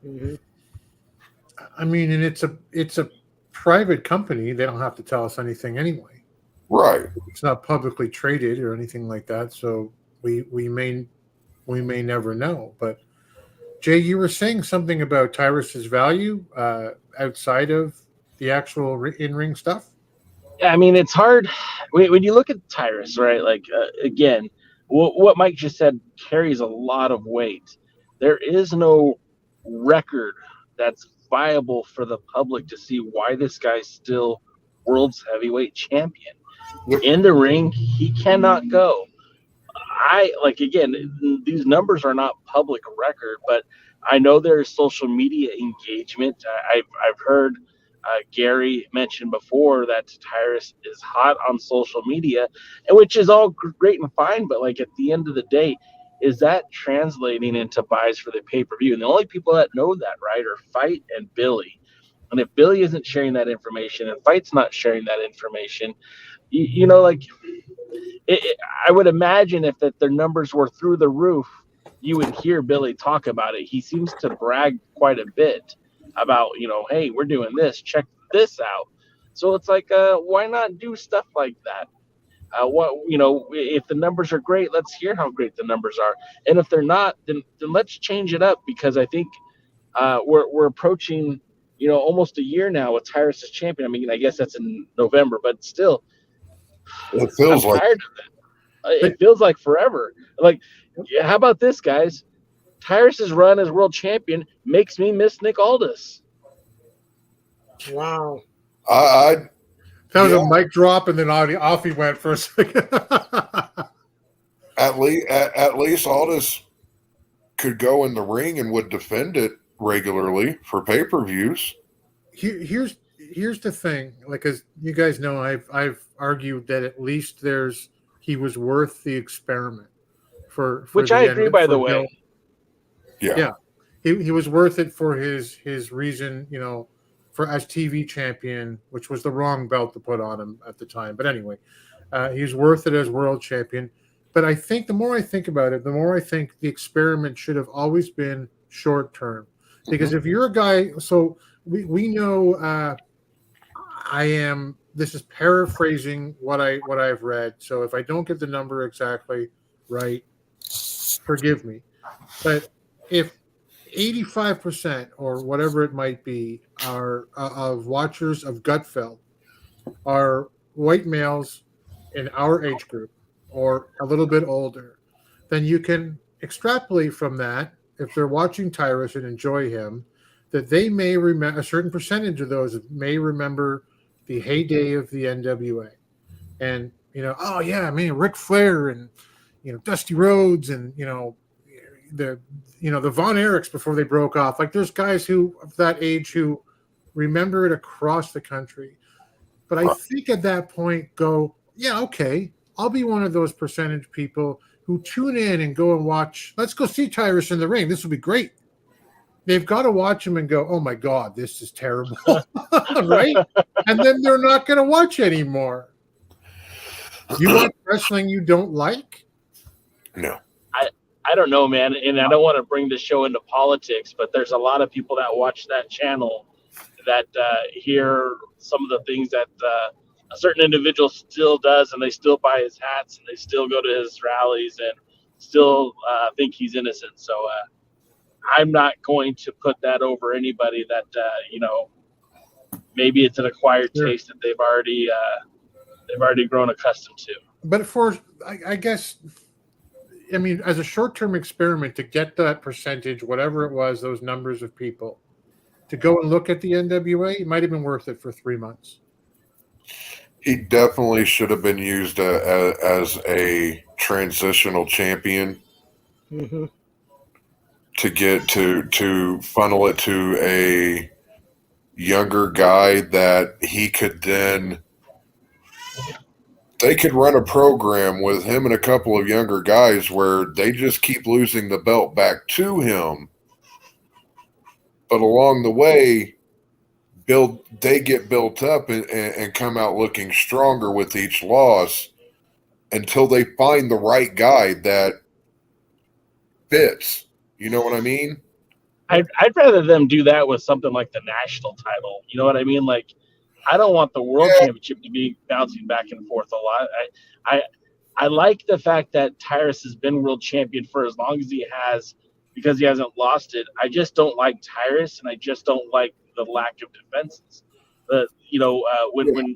Mm-hmm. I mean, and it's a private company. They don't have to tell us anything anyway. Right. It's not publicly traded or anything like that, so we may never know. But Jay, you were saying something about Tyrus's value outside of the actual in-ring stuff. Yeah, I mean, it's hard when you look at Tyrus, right? Like again, what Mike just said carries a lot of weight. There is no record that's viable for the public to see why this guy's still world's heavyweight champion. In the ring, he cannot go. These numbers are not public record, but I know there's social media engagement. I've heard Gary mention before that Tyrus is hot on social media, and which is all great and fine. But like at the end of the day, is that translating into buys for the pay-per-view? And the only people that know that, right, are Fight and Billy. And if Billy isn't sharing that information and Fight's not sharing that information, I would imagine if their numbers were through the roof, you would hear Billy talk about it. He seems to brag quite a bit about, hey, we're doing this, check this out. So it's like, why not do stuff like that? If the numbers are great, let's hear how great the numbers are. And if they're not, then let's change it up, because I think we're approaching, almost a year now with Tyrus as champion. I mean, I guess that's in November, but still, it feels I'm tired of it. It feels like forever. Like, how about this, guys? Tyrus's run as world champion makes me miss Nick Aldis. Wow. That was a mic drop, and then off he went for a second. At least Aldis could go in the ring and would defend it regularly for pay-per-views. Here's the thing, like, as you guys know, I've argued that at least he was worth the experiment for which I agree, by the way. Yeah, he was worth it for his reason, for as TV champion, which was the wrong belt to put on him at the time. But anyway, he's worth it as world champion. But I think the more I think about it, the more I think the experiment should have always been short term. Because if you're a guy, so we know this is paraphrasing what I've read. So if I don't get the number exactly right, forgive me. But if 85% or whatever it might be are of watchers of Gutfeld are white males in our age group or a little bit older, then you can extrapolate from that, if they're watching Tyrus and enjoy him, that they may remember, a certain percentage of those may remember the heyday of the NWA. And, oh yeah, I mean, Ric Flair and, Dusty Rhodes and, the Von Erichs before they broke off. Like, there's guys who of that age who remember it across the country. But I think at that point go, yeah, okay, I'll be one of those percentage people who tune in and go and watch. Let's go see Tyrus in the ring. This will be great. They've got to watch him and go, oh my God, this is terrible. Right? And then they're not going to watch anymore. You watch wrestling you don't like? No. I don't know, man. And I don't want to bring the show into politics, but there's a lot of people that watch that channel that hear some of the things that a certain individual still does, and they still buy his hats and they still go to his rallies and still think he's innocent. So I'm not going to put that over anybody that, maybe it's an acquired taste that they've already grown accustomed to. But I guess, I mean, as a short-term experiment to get that percentage, whatever it was, those numbers of people, to go and look at the NWA, it might have been worth it for 3 months. He definitely should have been used as a transitional champion to get to funnel it to a younger guy that he could then they could run a program with him and a couple of younger guys where they just keep losing the belt back to him. But along the way, they get built up and come out looking stronger with each loss until they find the right guy that fits. You know what I mean? I'd rather them do that with something like the national title. You know what I mean? Like, I don't want the world championship to be bouncing back and forth a lot. I like the fact that Tyrus has been world champion for as long as he has, because he hasn't lost it. I just don't like Tyrus, and I just don't like the lack of defenses.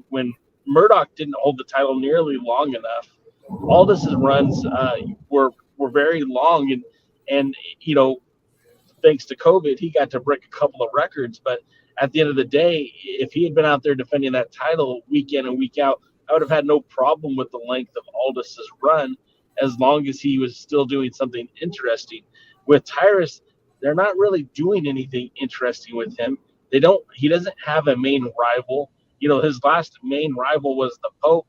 When Murdoch didn't hold the title nearly long enough, Aldis's runs were very long, and thanks to COVID, he got to break a couple of records. But at the end of the day, if he had been out there defending that title week in and week out, I would have had no problem with the length of Aldis's run, as long as he was still doing something interesting. With Tyrus, they're not really doing anything interesting with him. He doesn't have a main rival. His last main rival was the Pope,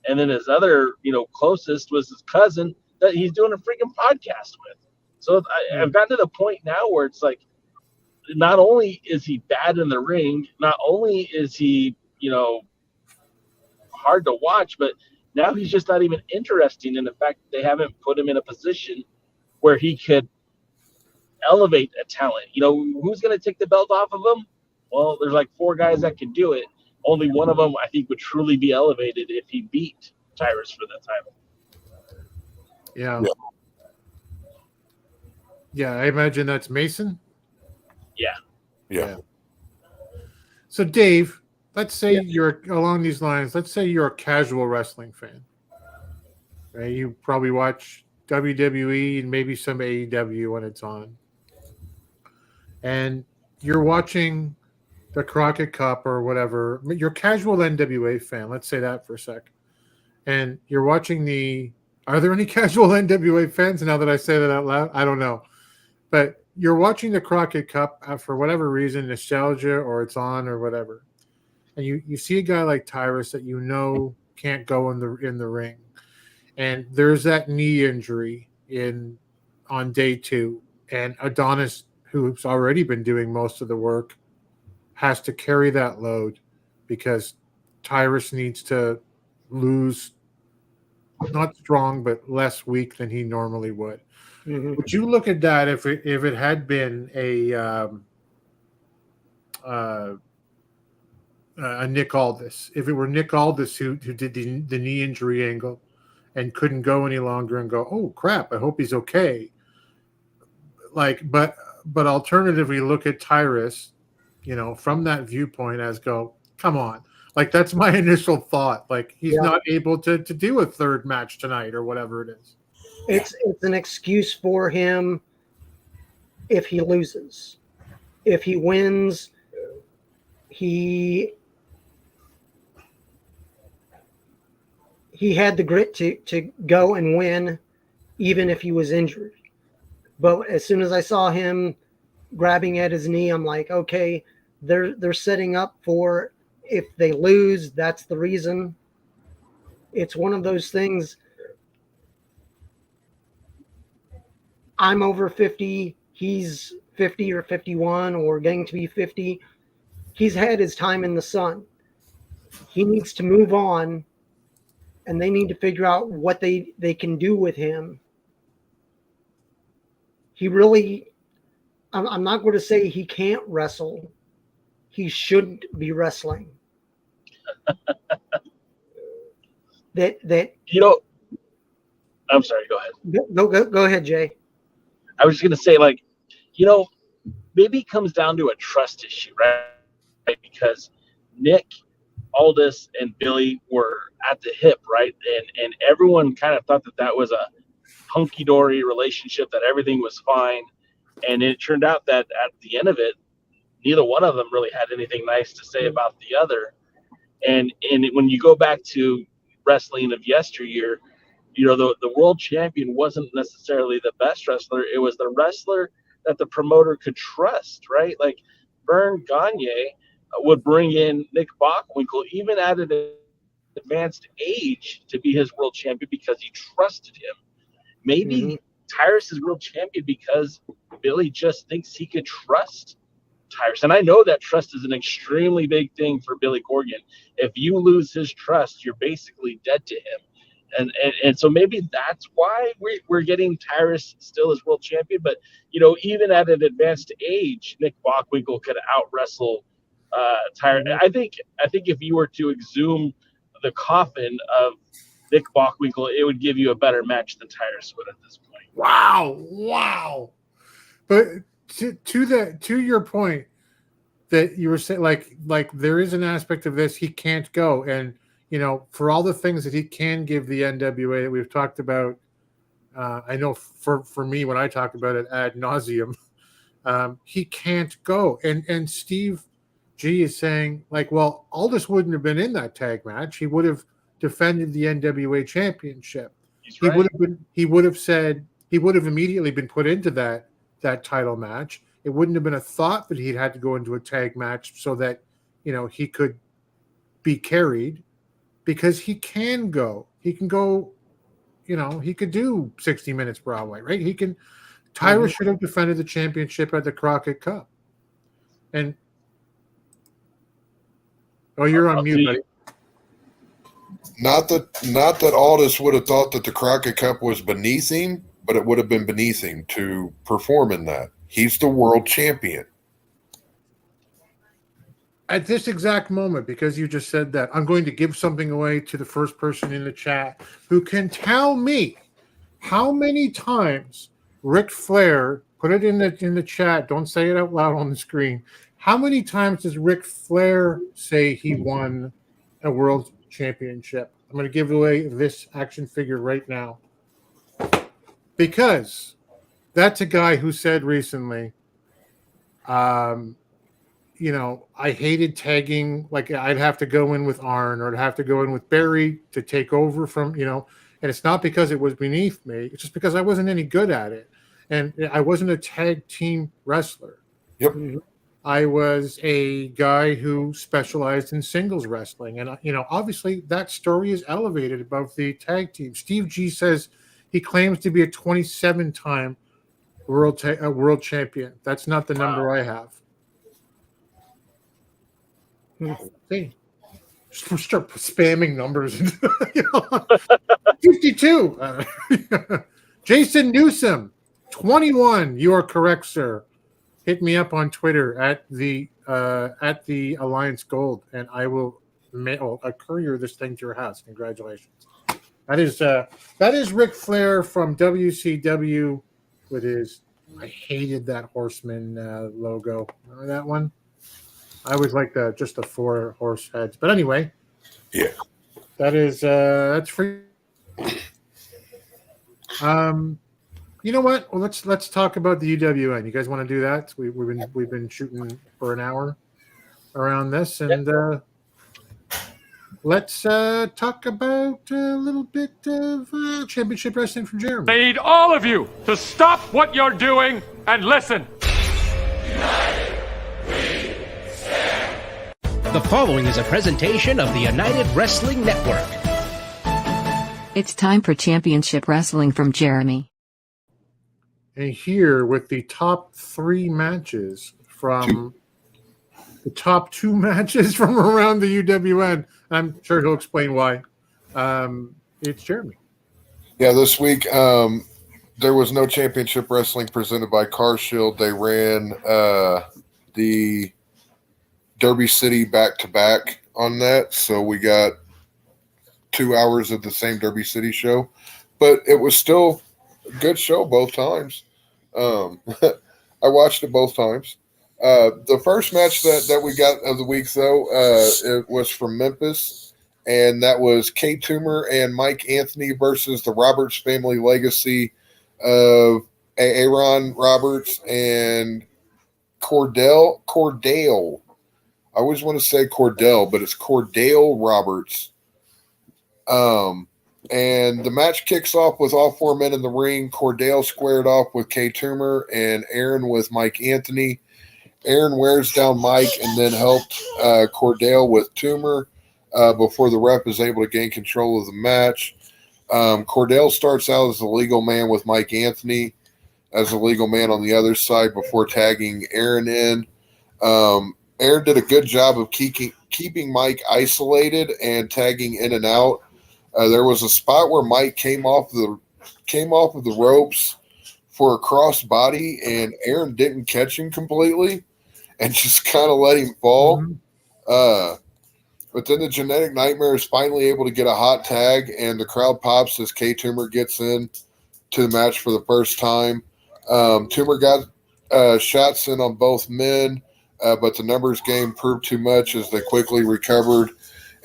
and then his other, closest was his cousin that he's doing a freaking podcast with. So I've gotten to the point now where it's like, not only is he bad in the ring, not only is he, hard to watch, but now he's just not even interesting in the fact that they haven't put him in a position where he could elevate a talent. Who's going to take the belt off of him? Well, there's like 4 guys that can do it. Only one of them, I think, would truly be elevated if he beat Tyrus for the title. Yeah. Yeah, I imagine that's Mason. Yeah. So, Dave, let's say you're along these lines. Let's say you're a casual wrestling fan. Right? You probably watch WWE and maybe some AEW when it's on. And you're watching the Crockett Cup or whatever. You're a casual NWA fan. Let's say that for a sec. And you're watching are there any casual NWA fans now that I say that out loud? I don't know. But you're watching the Crockett Cup for whatever reason, nostalgia, or it's on or whatever. And you see a guy like Tyrus that can't go in the ring. And there's that knee injury on day 2. And Adonis, who's already been doing most of the work, has to carry that load because Tyrus needs to lose, not strong, but less weak than he normally would. Mm-hmm. Would you look at that if it had been a Nick Aldis? If it were Nick Aldis who did the knee injury angle and couldn't go any longer and go, oh crap, I hope he's okay. But alternatively, look at Tyrus, from that viewpoint as go, come on. Like, that's my initial thought. Like, he's not able to do a third match tonight or whatever it is. It's an excuse for him if he loses. If he wins, he had the grit to go and win even if he was injured. But as soon as I saw him grabbing at his knee, I'm like, okay, they're setting up for if they lose, that's the reason. It's one of those things. I'm over 50. He's 50 or 51 or getting to be 50. He's had his time in the sun. He needs to move on, and they need to figure out what they can do with him. He really, I'm not going to say he can't wrestle. He shouldn't be wrestling. I'm sorry, go ahead. Go ahead, Jay. I was just going to say, maybe it comes down to a trust issue, right? Because Nick, Aldis, and Billy were at the hip, right? And everyone kind of thought that was a hunky-dory relationship, that everything was fine. And it turned out that at the end of it, neither one of them really had anything nice to say about the other. And when you go back to wrestling of yesteryear, the world champion wasn't necessarily the best wrestler. It was the wrestler that the promoter could trust, right? Like Vern Gagne would bring in Nick Bockwinkel, even at an advanced age to be his world champion because he trusted him. Maybe Tyrus is world champion because Billy just thinks he could trust Tyrus. And I know that trust is an extremely big thing for Billy Corgan. If you lose his trust, you're basically dead to him. And so maybe that's why we're getting Tyrus still as world champion. But, even at an advanced age, Nick Bockwinkel could out wrestle Tyrus. I think if you were to exhume the coffin of Nick Bockwinkel, it would give you a better match than Tyrus would at this point. Wow. But to your point that you were saying, like there is an aspect of this he can't go, and for all the things that he can give the NWA that we've talked about, I know for me when I talk about it ad nauseum, he can't go, and Steve G is saying well, Aldis wouldn't have been in that tag match. He would have defended the NWA championship. He would have immediately been put into that title match. It wouldn't have been a thought that he'd had to go into a tag match so that he could be carried, because he can go. He can go, he could do 60 minutes Broadway, right? He can. Tyrus should have defended the championship at the Crockett Cup. And you're on mute, buddy. Not that Aldis would have thought that the Crockett Cup was beneath him, but it would have been beneath him to perform in that. He's the world champion. At this exact moment, because you just said that, I'm going to give something away to the first person in the chat who can tell me how many times Ric Flair, put it in the chat, don't say it out loud on the screen. How many times does Ric Flair say he won a world championship? I'm going to give away this action figure right now, because that's a guy who said recently, I hated tagging. Like, I'd have to go in with Arn, or I'd have to go in with Barry to take over from, and it's not because it was beneath me. It's just because I wasn't any good at it. And I wasn't a tag team wrestler. Yep. I was a guy who specialized in singles wrestling. And, obviously that story is elevated above the tag team. Steve G says he claims to be a 27-time world champion. That's not the number I have. See, start spamming numbers. 52. Jason Newsom, 21. You are correct, sir. Hit me up on Twitter at the Alliance Gold, and I will courier this thing to your house. Congratulations. That is Ric Flair from WCW with his. I hated that Horseman logo. Remember that one? I always like just the 4 horse heads. But anyway, yeah, that's free. You know what? Well, let's talk about the UWN. You guys want to do that? We've been shooting for an hour around this, and let's talk about a little bit of championship wrestling from Jeremy. I need all of you to stop what you're doing and listen. United we stand. The following is a presentation of the United Wrestling Network. It's time for championship wrestling from Jeremy. And here with the top 3 matches from the top 2 matches from around the UWN. I'm sure he'll explain why. It's Jeremy. Yeah, this week there was no championship wrestling presented by Car Shield. They ran the Derby City back-to-back on that. So we got 2 hours of the same Derby City show. But it was still a good show both times. I watched it both times. The first match that we got of the week, though, it was from Memphis, and that was Kay Toomer and Mike Anthony versus the Roberts family legacy of Aaron Roberts and Cordell. I always want to say Cordell, but it's Cordell Roberts. And the match kicks off with all 4 men in the ring. Cordell squared off with Kay Toomer and Aaron with Mike Anthony. Aaron wears down Mike and then helped Cordell with Toomer. before the ref is able to gain control of the match. Cordell starts out as the legal man with Mike Anthony as a legal man on the other side before tagging Aaron in. Aaron did a good job of keeping Mike isolated and tagging in and out. There was a spot where Mike came off of the ropes for a cross body, and Aaron didn't catch him completely and just kind of let him fall. But then the Genetic Nightmare is finally able to get a hot tag, and the crowd pops as K Toomer gets in to the match for the first time. Toomer got shots in on both men, but the numbers game proved too much as they quickly recovered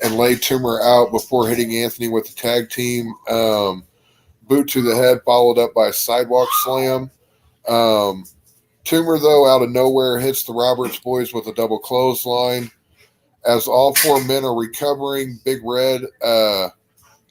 and laid Toomer out before hitting Anthony with the tag team boot to the head, followed up by a sidewalk slam. Toomer, though, out of nowhere, hits the Roberts boys with a double clothesline. As all four men are recovering, Big Red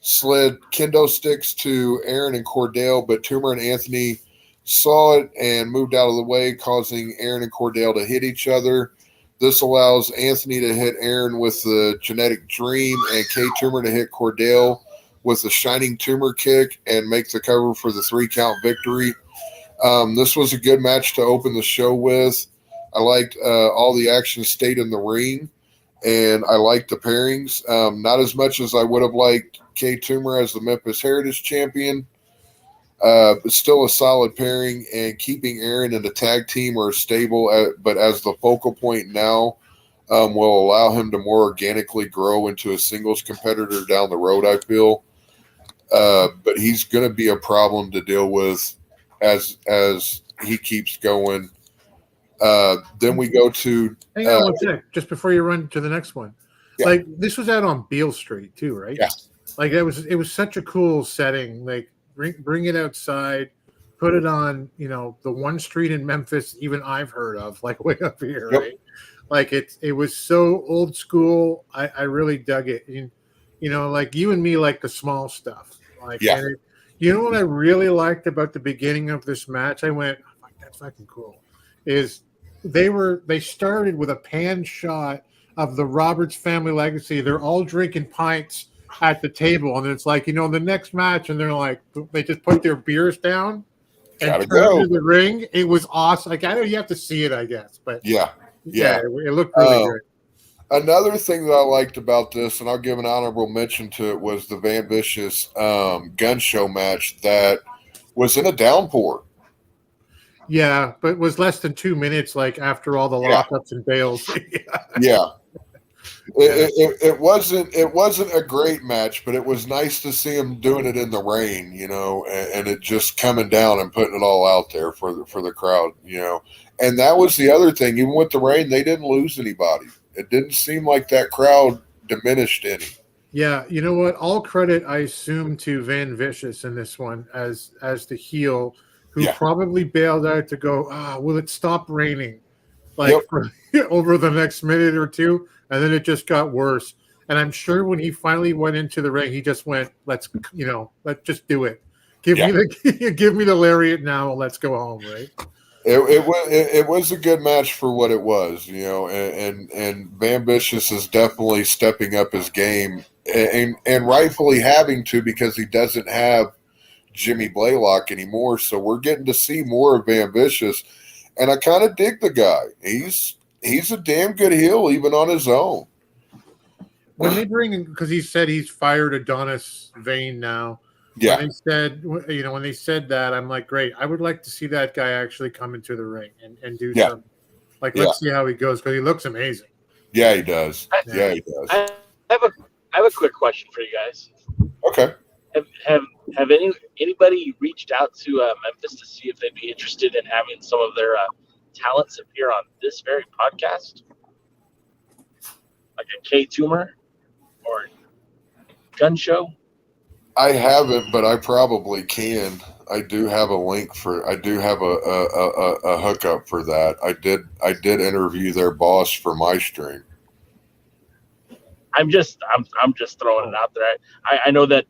slid kendo sticks to Aaron and Cordell, but Toomer and Anthony saw it and moved out of the way, causing Aaron and Cordell to hit each other. This allows Anthony to hit Aaron with the Genetic Dream and K Toomer to hit Cordell with the Shining Tumor kick and make the cover for the 3-count victory. This was a good match to open the show with. I liked all the action stayed in the ring, and I liked the pairings. Not as much as I would have liked K Toomer as the Memphis Heritage Champion, but still a solid pairing, and keeping Aaron in the tag team or stable, but as the focal point now will allow him to more organically grow into a singles competitor down the road, I feel. But he's going to be a problem to deal with as he keeps going. Then we go to hang on one sec, just before you run to the next one. Yeah. Like, this was out on Beale Street too, right? Yeah. Like, it was such a cool setting. Like, bring it outside, put it on, the one street in Memphis even I've heard of, like way up here, Yep. right? Like, it was so old school. I really dug it. And, like, you and me like the small stuff. Like, Yeah. and you know what I really liked about the beginning of this match? I went, oh, fuck, that's fucking cool. Is they started with a pan shot of the Roberts family legacy. They're all drinking pints at the table, and it's like, the next match, and they're like, they just put their beers down and Gotta turn go. to the ring. It was awesome. Like, I know you have to see it, I guess, but Yeah. it looked really good. Another thing that I liked about this, and I'll give an honorable mention to it, was the Van Vicious gun show match that was in a downpour. Yeah, but it was less than 2 minutes, like, after all the lockups and bails. Yeah. It wasn't a great match, but it was nice to see him doing it in the rain, and it just coming down and putting it all out there for the crowd, And that was the other thing. Even with the rain, they didn't lose anybody. It didn't seem like that crowd diminished any. Yeah, you know what? All credit, I assume, to Van Vicious in this one as the heel, who probably bailed out to go, will it stop raining? Like, for, over the next minute or two, and then it just got worse. And I'm sure when he finally went into the ring, he just went, let's just do it. Give me the lariat now, and let's go home, right? It was a good match for what it was, and Van Vicious is definitely stepping up his game, and rightfully having to, because he doesn't have Jimmy Blaylock anymore. So we're getting to see more of Van Vicious, and I kind of dig the guy. He's a damn good heel even on his own. When they bring, because he said he's fired Adonis Vane now. Yeah. When they said that, I'm like, great. I would like to see that guy actually come into the ring and do something. Like, let's see how he goes, because he looks amazing. Yeah, he does. Yeah, he does. I have a quick question for you guys. Okay. Have anybody reached out to Memphis to see if they'd be interested in having some of their talents appear on this very podcast, like a K Toomer or gun show? I haven't, but I probably can. I do have a link for. I do have a hookup for that. I did interview their boss for my stream. I'm just throwing it out there. I know that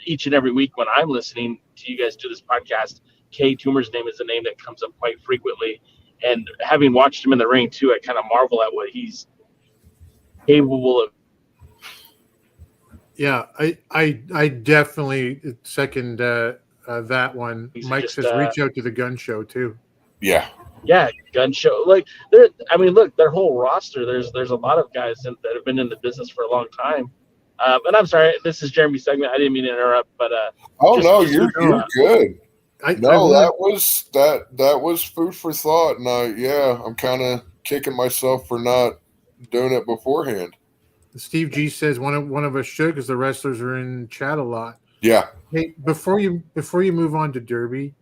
each and every week when I'm listening to you guys do this podcast, K Toomer's name is a name that comes up quite frequently. And having watched him in the ring too, I kind of marvel at what he's capable of Yeah, I definitely second that one. Mike says reach out to the gun show too. Yeah. Yeah, gun show. Like there, I mean, look, their whole roster. There's a lot of guys that have been in the business for a long time. And I'm sorry, this is Jeremy's segment. I didn't mean to interrupt, but you're good. That was food for thought, and I'm kind of kicking myself for not doing it beforehand. Steve G says one of us should, because the wrestlers are in chat a lot. Yeah. Hey, before you move on to Derby,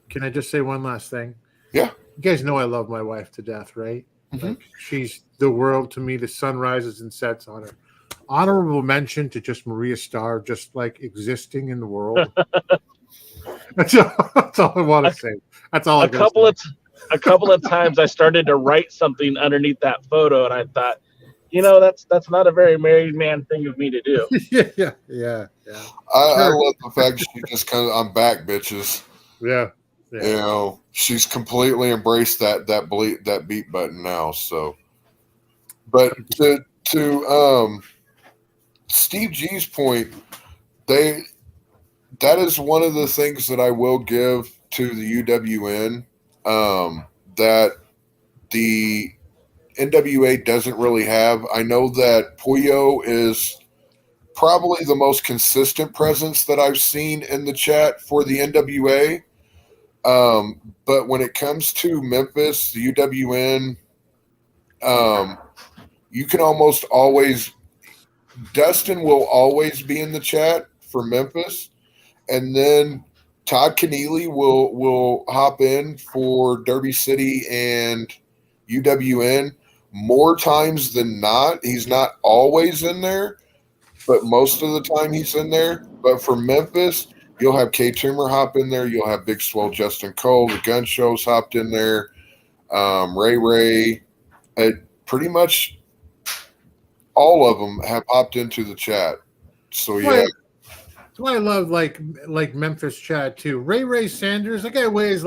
can I just say one last thing? Yeah. You guys know I love my wife to death, right? Mm-hmm. Like, she's the world to me. The sun rises and sets on her. Honorable mention to just Maria Starr, just like existing in the world. That's all I want to say. That's all. A couple of times I started to write something underneath that photo, and I thought, that's not a very married man thing of me to do. Yeah. I love the fact she just kind of, I'm back, bitches. Yeah. She's completely embraced that beat button now. So, but to Steve G's point, that is one of the things that I will give to the UWN, that the NWA doesn't really have. I know that Puyo is probably the most consistent presence that I've seen in the chat for the NWA. But when it comes to Memphis, the UWN, you can almost always, Dustin will always be in the chat for Memphis. And then Todd Keneally will hop in for Derby City and UWN more times than not. He's not always in there, but most of the time he's in there. But for Memphis, you'll have K Toomer hop in there. You'll have Big Swole Justin Cole. The Gun Show's hopped in there. Ray. Pretty much all of them have hopped into the chat. So, yeah. That's why I love like Memphis chat too. Ray Sanders, that guy weighs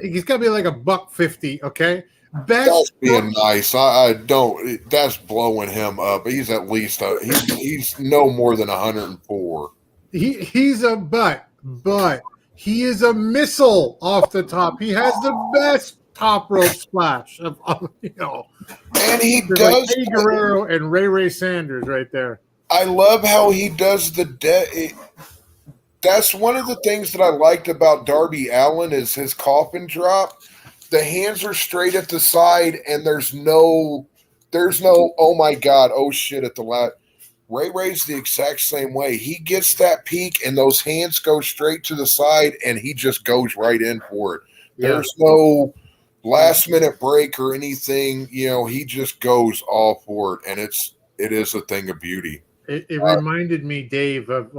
he's got to be like $150. Okay, that's being nice. I don't. That's blowing him up. He's at least he's no more than 104. He's a but he is a missile off the top. He has the best top rope splash of and he does. Like Eddie Guerrero and Ray Sanders right there. I love how he does that's one of the things that I liked about Darby Allin is his coffin drop. The hands are straight at the side, and there's no oh my god, oh shit at the last. Ray's the exact same way. He gets that peak, and those hands go straight to the side, and he just goes right in for it. Yeah. There's no last minute break or anything. He just goes all for it, and it is a thing of beauty. It reminded me, Dave, of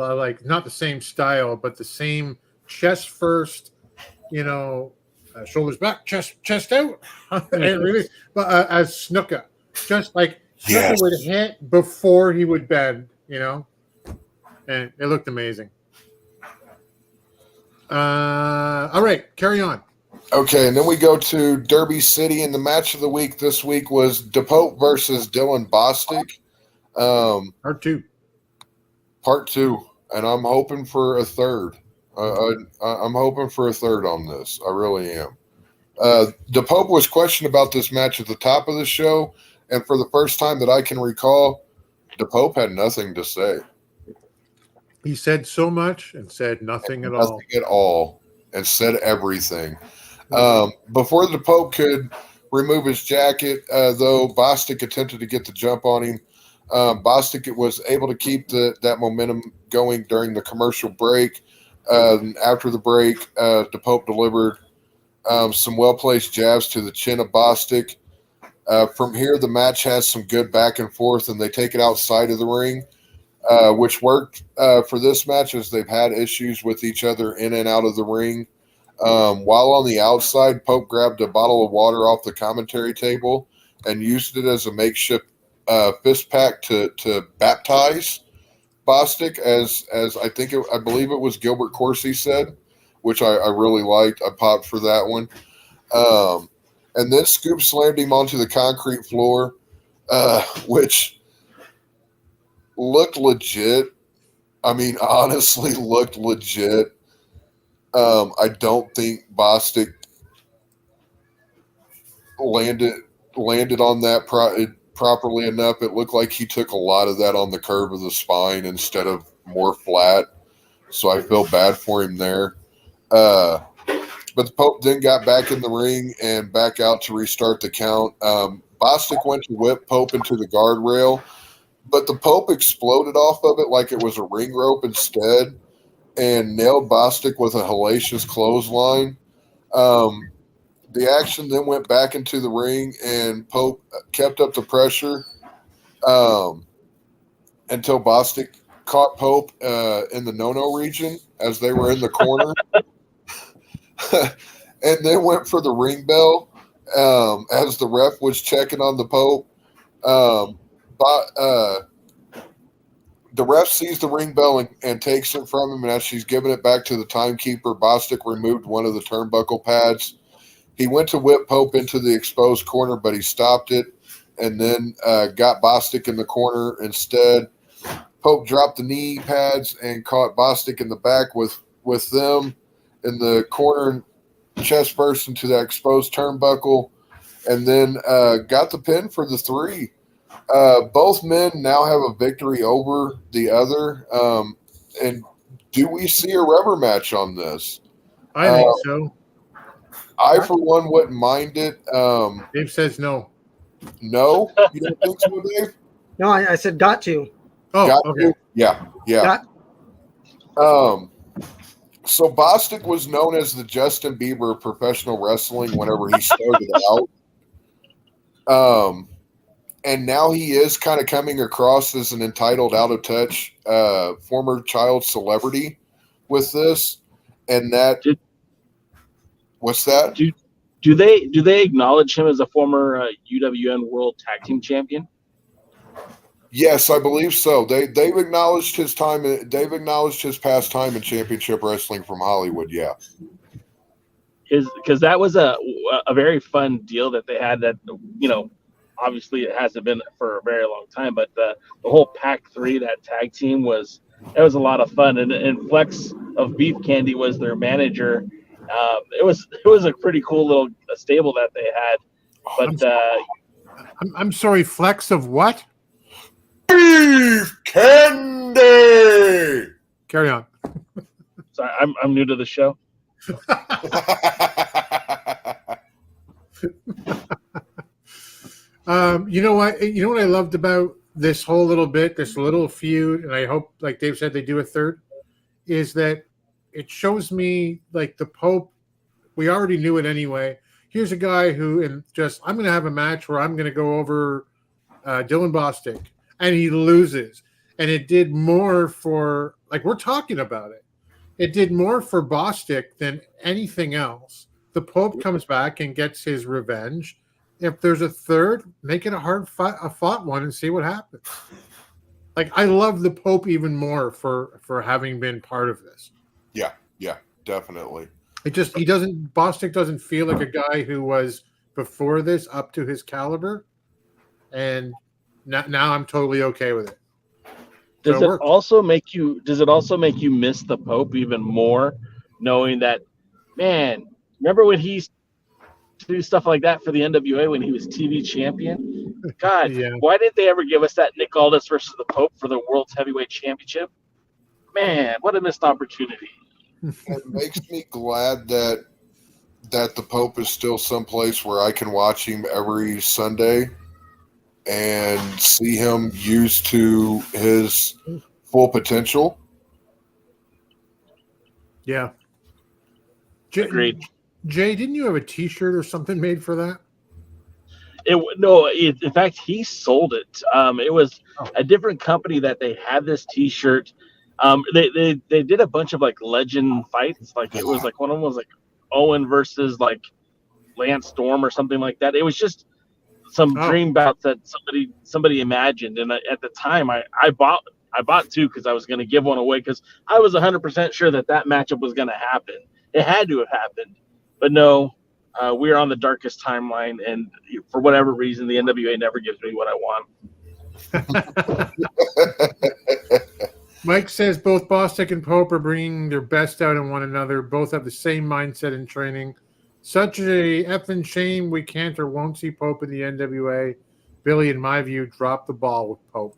not the same style, but the same chest first, shoulders back, chest out, and really, but as Snuka, just like Snuka would hit before he would bend, and it looked amazing. All right, carry on. Okay, and then we go to Derby City, and the match of the week this week was DePope versus Dylan Bostic. Part two, and I'm hoping for a third. I'm hoping for a third on this. I really am. DePope was questioned about this match at the top of the show, and for the first time that I can recall, DePope had nothing to say. He said so much and said nothing at all. Nothing at all, and said everything. Before DePope could remove his jacket, though, Bostic attempted to get the jump on him. Bostic was able to keep that momentum going during the commercial break. After the break, DePope delivered some well-placed jabs to the chin of Bostic. From here, the match has some good back and forth, and they take it outside of the ring, which worked for this match as they've had issues with each other in and out of the ring. While on the outside, Pope grabbed a bottle of water off the commentary table and used it as a makeshift fist pack to baptize Bostic, as I believe it was Gilbert Corsi said, which I really liked. I popped for that one. And then Scoop slammed him onto the concrete floor, which looked legit. I mean, honestly, looked legit. I don't think Bostic landed on that properly enough. It looked like he took a lot of that on the curve of the spine instead of more flat. So I feel bad for him there. But the Pope then got back in the ring and back out to restart the count. Bostic went to whip Pope into the guardrail, but the Pope exploded off of it like it was a ring rope instead and nailed Bostic with a hellacious clothesline. The action then went back into the ring, and Pope kept up the pressure until Bostic caught Pope in the no-no region as they were in the corner. And then went for the ring bell as the ref was checking on the Pope. The ref sees the ring bell and takes it from him, and as she's giving it back to the timekeeper, Bostic removed one of the turnbuckle pads. He went to whip Pope into the exposed corner, but he stopped it and then got Bostic in the corner instead. Pope dropped the knee pads and caught Bostic in the back with them in the corner, chest burst into that exposed turnbuckle, and then got the pin for the 3. Both men now have a victory over the other. And do we see a rubber match on this? I think so. I, for one, wouldn't mind it. Dave says no. No? You don't think so, Dave? No, I said got to. Oh, Got okay. to? Yeah. So Bostic was known as the Justin Bieber of professional wrestling whenever he started out. And now he is kind of coming across as an entitled, out-of-touch former child celebrity with this. And that... What's that? Do they acknowledge him as a former UWN World Tag Team Champion? Yes, I believe so. They've acknowledged his time. They've acknowledged his past time in championship wrestling from Hollywood. Yeah, because that was a very fun deal that they had. That obviously it hasn't been for a very long time, but the whole Pack 3, that tag team was a lot of fun. And Flex of Beef Candy was their manager. It was a pretty cool little stable that they had. But I'm sorry, Flex of what? Beef Candy. Carry on. Sorry, I'm new to the show. You know what I loved about this whole little bit, this little feud, and I hope, like Dave said, they do a third, is that it shows me, like, the Pope, we already knew it anyway. Here's a guy who, I'm going to have a match where I'm going to go over Dylan Bostic, and he loses. And it did more for, like, we're talking about it. It did more for Bostic than anything else. The Pope comes back and gets his revenge. If there's a third, make it a fought one and see what happens. Like, I love the Pope even more for having been part of this. Yeah, definitely. Bostic doesn't feel like a guy who was before this up to his caliber, and now I'm totally okay with it. Does it also make you miss the Pope even more, knowing that, man, remember when he used to do stuff like that for the NWA when he was TV champion? God, yeah. Why didn't they ever give us that Nick Aldis versus the Pope for the World's Heavyweight Championship? Man, what a missed opportunity. It makes me glad that the Pope is still someplace where I can watch him every Sunday and see him used to his full potential. Yeah. Agreed. Jay, didn't you have a T-shirt or something made for that? In fact, he sold it. It was a different company that they had this T-shirt. They did a bunch of like legend fights. Like it was like one of them was like Owen versus like Lance Storm or something like that. It was just some dream bouts that somebody imagined. And at the time, I bought two because I was going to give one away because I was 100% sure that matchup was going to happen. It had to have happened, but no. We are on the darkest timeline, and for whatever reason, the NWA never gives me what I want. Mike says both Bostic and Pope are bringing their best out in one another. Both have the same mindset in training. Such a effing shame we can't or won't see Pope in the NWA. Billy, in my view, dropped the ball with Pope.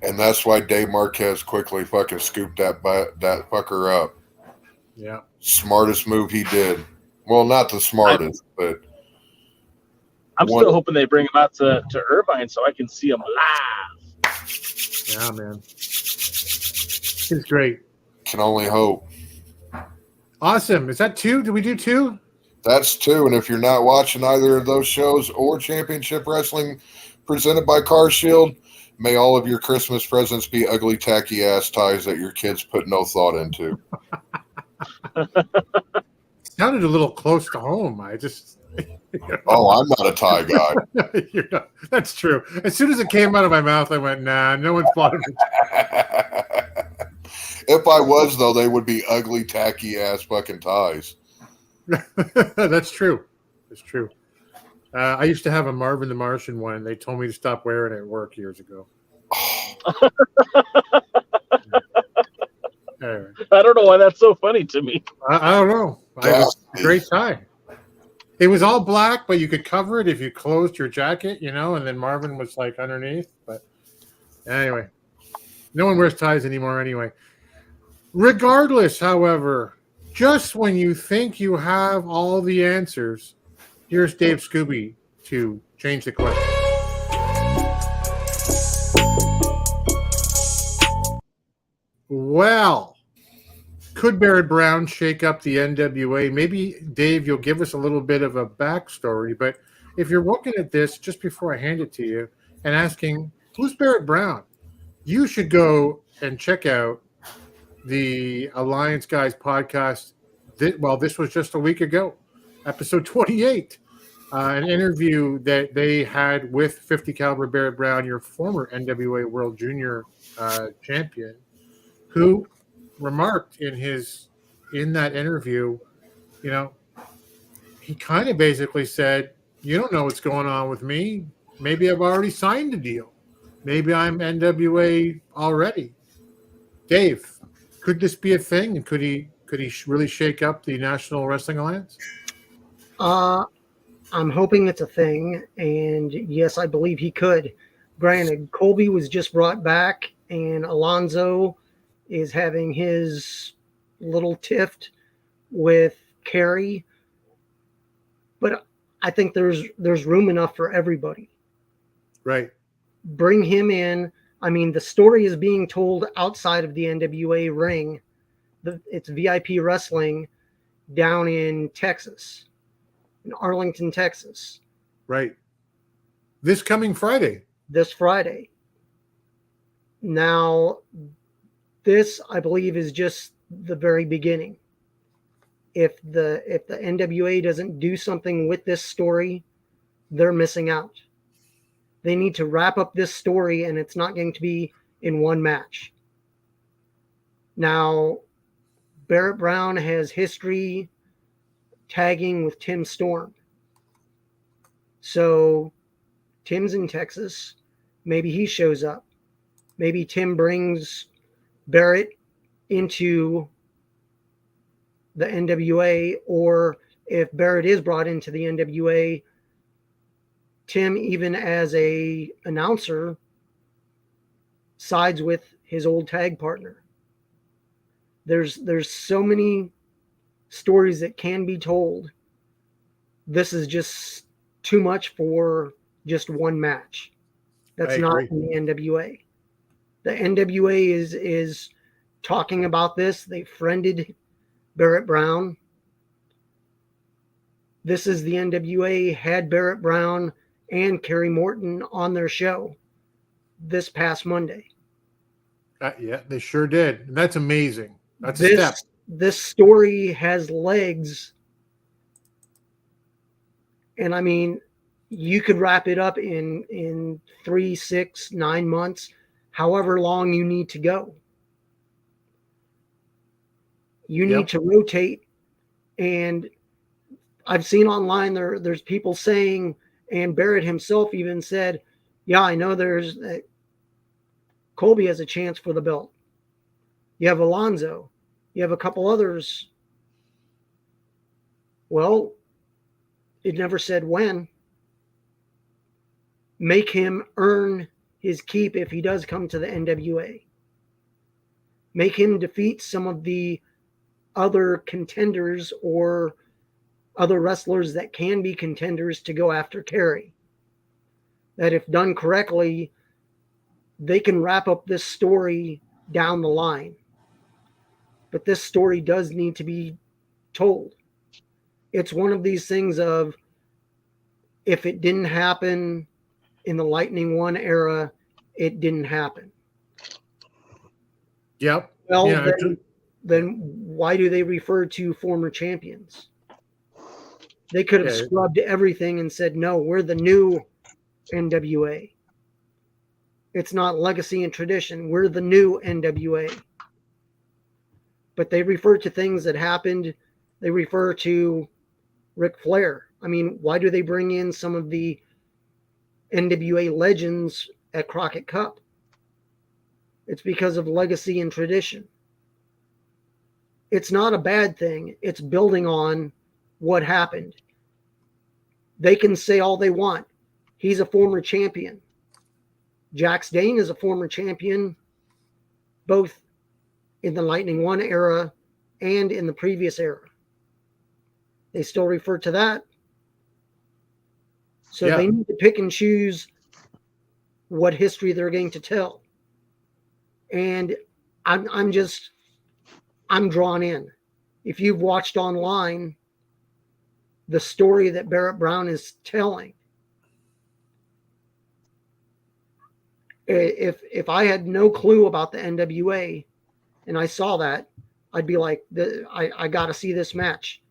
And that's why Dave Marquez quickly fucking scooped that fucker up. Yeah. Smartest move he did. Well, not the smartest, but I'm still hoping they bring him out to Irvine so I can see him live. Yeah, man. He's great. Can only hope. Awesome. Is that 2? Did we do 2? That's 2. And if you're not watching either of those shows or Championship Wrestling presented by Car Shield, may all of your Christmas presents be ugly, tacky ass ties that your kids put no thought into. Sounded a little close to home. I just. Oh, I'm not a tie guy. You're not. That's true. As soon as it came out of my mouth, I went, nah, no one's bought it. If I was, though, they would be ugly, tacky ass fucking ties. That's true. That's true. I used to have a Marvin the Martian one, and they told me to stop wearing it at work years ago. Anyway. I don't know why that's so funny to me. I don't know. It was a great tie. It was all black, but you could cover it if you closed your jacket, and then Marvin was like underneath. But anyway, no one wears ties anymore anyway. Regardless, however, just when you think you have all the answers, here's Dave Scooby to change the clip. Well, could Barrett Brown shake up the NWA? Maybe, Dave, you'll give us a little bit of a backstory, but if you're looking at this just before I hand it to you and asking, who's Barrett Brown? You should go and check out the Alliance Guys podcast. This was just a week ago, episode 28, an interview that they had with 50 caliber Barrett Brown, your former NWA World Junior champion, who remarked in that interview, he kind of basically said, you don't know what's going on with me. Maybe I've already signed a deal. Maybe I'm NWA already. Dave, could this be a thing? And could he really shake up the National Wrestling Alliance? I'm hoping it's a thing, and yes, I believe he could. Granted, Colby was just brought back, and Alonzo is having his little tiff with Kerry, but I think there's room enough for everybody. Right. Bring him in. I mean, the story is being told outside of the NWA ring. It's VIP wrestling down in Texas, in Arlington, Texas. Right. This coming Friday. This Friday. Now, this, I believe, is just the very beginning. If the NWA doesn't do something with this story, they're missing out. They need to wrap up this story, and it's not going to be in one match. Now, Barrett Brown has history tagging with Tim Storm. So, Tim's in Texas. Maybe he shows up. Maybe Tim brings Barrett into the NWA, or if Barrett is brought into the NWA, Tim, even as a announcer, sides with his old tag partner. There's so many stories that can be told. This is just too much for just one match. That's not in the NWA. The NWA is talking about this. They friended Barrett Brown. This is the NWA had Barrett Brown and Kerry Morton on their show this past Monday. Yeah, they sure did. And that's amazing. That's a step. This story has legs. And I mean, you could wrap it up in 3, 6, 9 months, however long you need to go. You need to rotate. And I've seen online there's people saying, and Barrett himself even said, yeah, I know there's Colby has a chance for the belt. You have Alonzo. You have a couple others. Well, it never said when. Make him earn his keep if he does come to the NWA. Make him defeat some of the other contenders or other wrestlers that can be contenders to go after Kerry. That if done correctly, they can wrap up this story down the line. But this story does need to be told. It's one of these things of, if it didn't happen in the Lightning One era, it didn't happen. Yep. Well, yeah, then why do they refer to former champions? They could have scrubbed everything and said, no, we're the new NWA. It's not legacy and tradition. We're the new NWA. But they refer to things that happened. They refer to Ric Flair. I mean, why do they bring in some of the NWA legends at Crockett Cup? It's because of legacy and tradition. It's not a bad thing. It's building on what happened. They can say all they want. He's a former champion. Jax Dane is a former champion, both in the Lightning One era and in the previous era. They still refer to that. So they need to pick and choose what history they're going to tell. And I'm drawn in. If you've watched online the story that Barrett Brown is telling, if I had no clue about the NWA and I saw that, I'd be like, I got to see this match.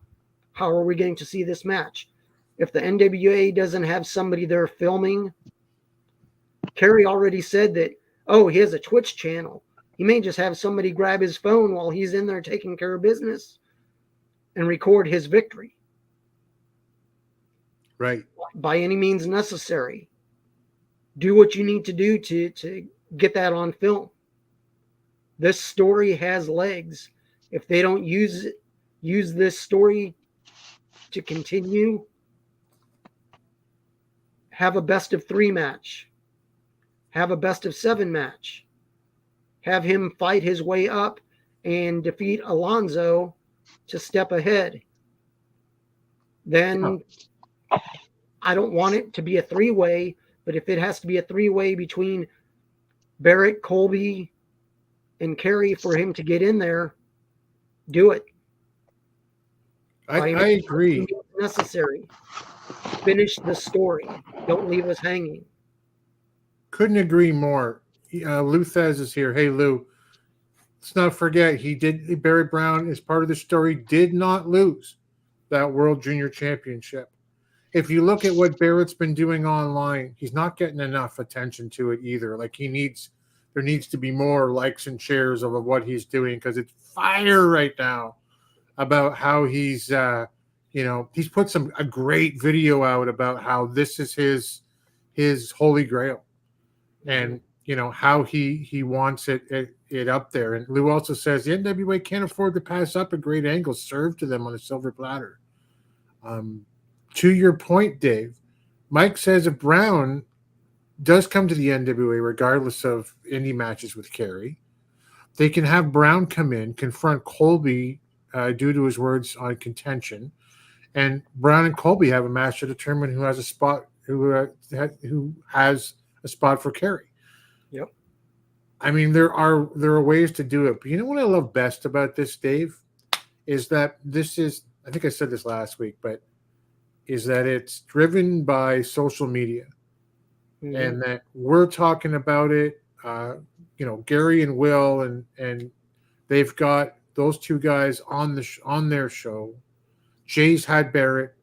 How are we going to see this match? If the NWA doesn't have somebody there filming, Kerry already said that, oh, he has a Twitch channel. He may just have somebody grab his phone while he's in there taking care of business and record his victory. Right. By any means necessary. Do what you need to do to get that on film. This story has legs. If they don't use this story to continue, have a best of 3 match. Have a best of 7 match. Have him fight his way up and defeat Alonzo to step ahead. Then I don't want it to be a 3-way, but if it has to be a 3-way between Barrett, Colby, and Kerry for him to get in there, do it. I agree. Necessary. Finish the story. Don't leave us hanging. Couldn't agree more. Lou Thez is here. Hey, Lou. Let's not forget, Barrett Brown, as part of the story, did not lose that World Junior Championship. If you look at what Barrett's been doing online, he's not getting enough attention to it either. Like there needs to be more likes and shares of what he's doing, because it's fire right now about how he's, he's put a great video out about how this is his holy grail, and how he wants it up there. And Lou also says the NWA can't afford to pass up a great angle served to them on a silver platter. To your point, Dave, Mike says if Brown does come to the NWA, regardless of indie matches with Kerry, they can have Brown come in, confront Colby due to his words on contention, and Brown and Colby have a match to determine who has a spot, who has a spot for Kerry. Yep. I mean, there are ways to do it, but you know what I love best about this, Dave, is that this is, I think I said this last week, but is that it's driven by social media, and that we're talking about it. Gary and Will, and they've got those two guys on their show. Jay's had Barrett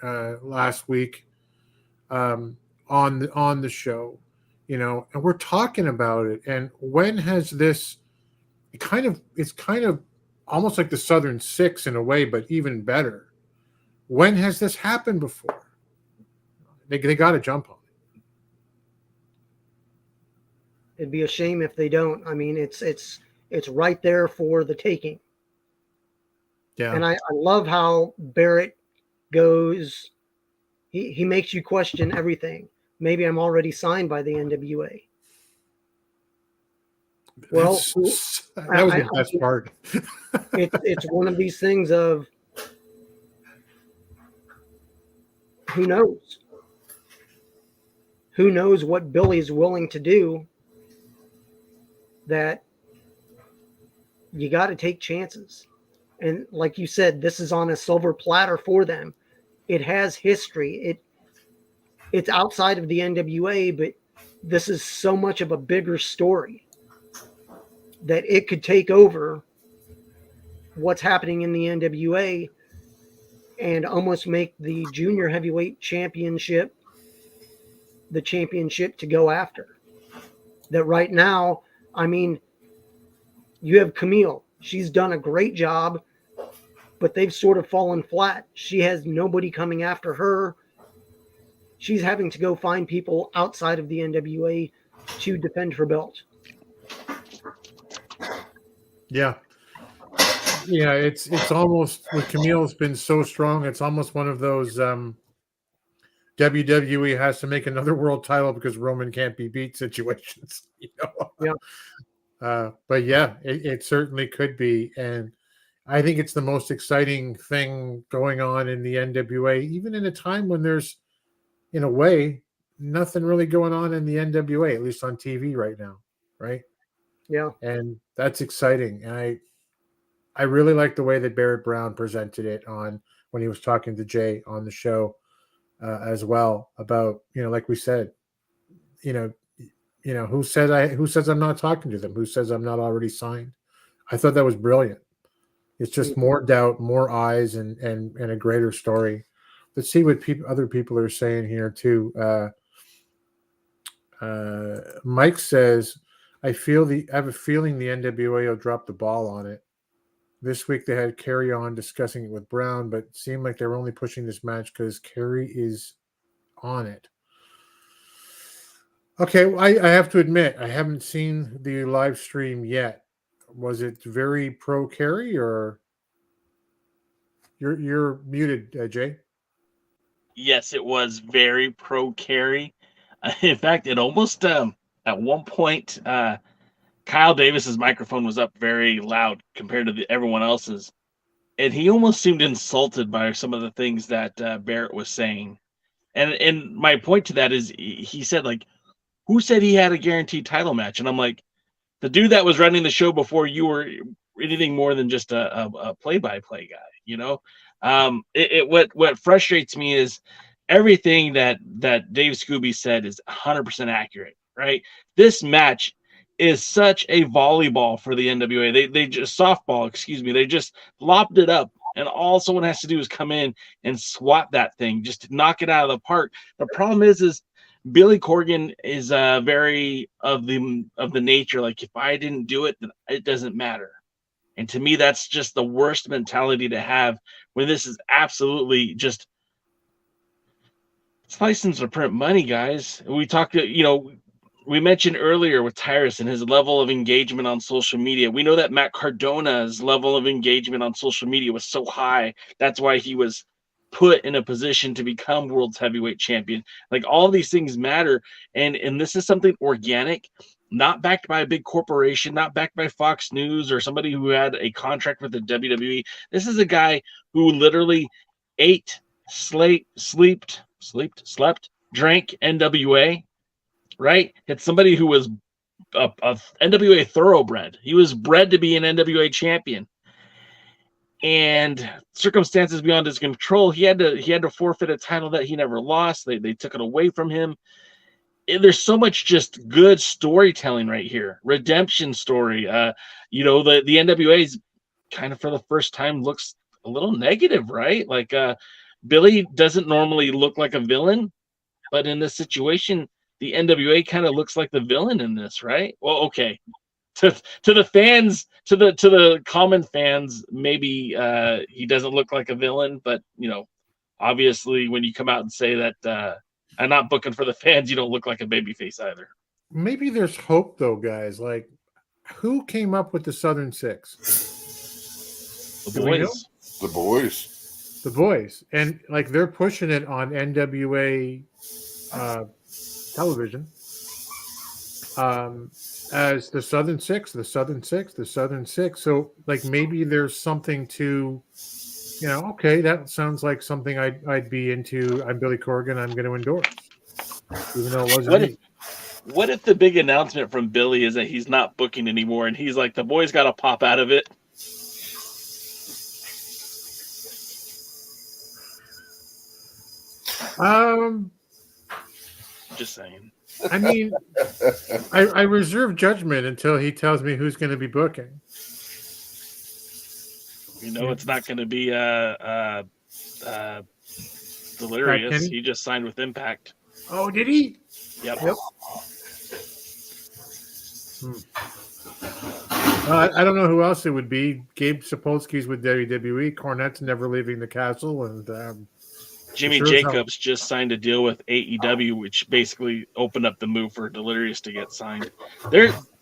last week on the show, and we're talking about it. And when has this? It's kind of almost like the Southern Six in a way, but even better. When has this happened before? They got to jump on It'd be a shame if they don't. I mean, it's right there for the taking. Yeah. And I love how Barrett goes. He makes you question everything. Maybe I'm already signed by the NWA. Well, that was the best part. It's one of these things of who knows? Who knows what Billy's willing to do? That you got to take chances. And like you said, this is on a silver platter for them. It has history. It's outside of the NWA, but this is so much of a bigger story that it could take over what's happening in the NWA and almost make the junior heavyweight championship the championship to go after. That right now, I mean, you have Camille. She's done a great job, but they've sort of fallen flat. She has nobody coming after her. She's having to go find people outside of the NWA to defend her belt. Yeah. Yeah, it's almost, with Camille, it's been so strong. It's almost one of those WWE has to make another world title because Roman can't be beat situations. You know? Yeah. But yeah, it certainly could be. And I think it's the most exciting thing going on in the NWA, even in a time when there's, in a way, nothing really going on in the NWA, at least on TV right now, right? Yeah. And that's exciting. And I really like the way that Barrett Brown presented it on when he was talking to Jay on the show as well about, like we said, who says I'm not talking to them? Who says I'm not already signed? I thought that was brilliant. It's just more doubt, more eyes, and a greater story. Let's see what other people are saying here too. Mike says, I have a feeling the NWA will drop the ball on it. This week they had Kerry on discussing it with Brown, but it seemed like they were only pushing this match because Kerry is on it. Okay, well, I have to admit, I haven't seen the live stream yet. Was it very pro Kerry, or you're muted, Jay? Yes, it was very pro Kerry. In fact, it almost at one point Kyle Davis's microphone was up very loud compared to everyone else's, and he almost seemed insulted by some of the things that Barrett was saying. And my point to that is, he said, like, who said he had a guaranteed title match? And I'm like, the dude that was running the show before you were anything more than just a play-by-play guy, What frustrates me is everything that Dave Scooby said is 100% accurate, right? This match is such a volleyball for the NWA. They just softball, they just lopped it up, and all someone has to do is come in and swat that thing, just to knock it out of the park. The problem is Billy Corgan is very of the nature, like, if I didn't do it, then it doesn't matter. And to me, that's just the worst mentality to have when this is absolutely just, it's license to print money, guys. We talked, we mentioned earlier with Tyrus and his level of engagement on social media. We know that Matt Cardona's level of engagement on social media was so high. That's why he was put in a position to become world's heavyweight champion. Like, all of these things matter. And this is something organic, not backed by a big corporation, not backed by Fox News or somebody who had a contract with the WWE. This is a guy who literally ate, slept, drank NWA, right? It's somebody who was a NWA thoroughbred. He was bred to be an NWA champion. And circumstances beyond his control, he had to forfeit a title that he never lost. They took it away from him. And there's so much just good storytelling right here. Redemption story. The NWA is kind of, for the first time, looks a little negative, right? Like, Billy doesn't normally look like a villain, but in this situation, the NWA kind of looks like the villain in this, right? Well, okay. To the fans, to the common fans, maybe he doesn't look like a villain, but obviously when you come out and say that I'm not booking for the fans, you don't look like a babyface either. maybe there's hope though, guys. Like, who came up with the Southern Six? The boys. The boys. The boys, and like they're pushing it on NWA television as the Southern Six, the Southern Six, the Southern Six. So like maybe there's something to, okay, that sounds like something I'd be into. I'm Billy Corgan. I'm going to endorse, even though it wasn't. What if the big announcement from Billy is that he's not booking anymore, and he's like, the boys got to pop out of it? Just saying. I mean, I reserve judgment until he tells me who's going to be booking. It's not going to be Delirious. He just signed with Impact. Oh, did he? Yep. I don't know who else it would be. Gabe Sapolsky's with WWE. Cornette's never leaving the castle, and Jimmy Jacobs just signed a deal with AEW, which basically opened up the move for Delirious to get signed.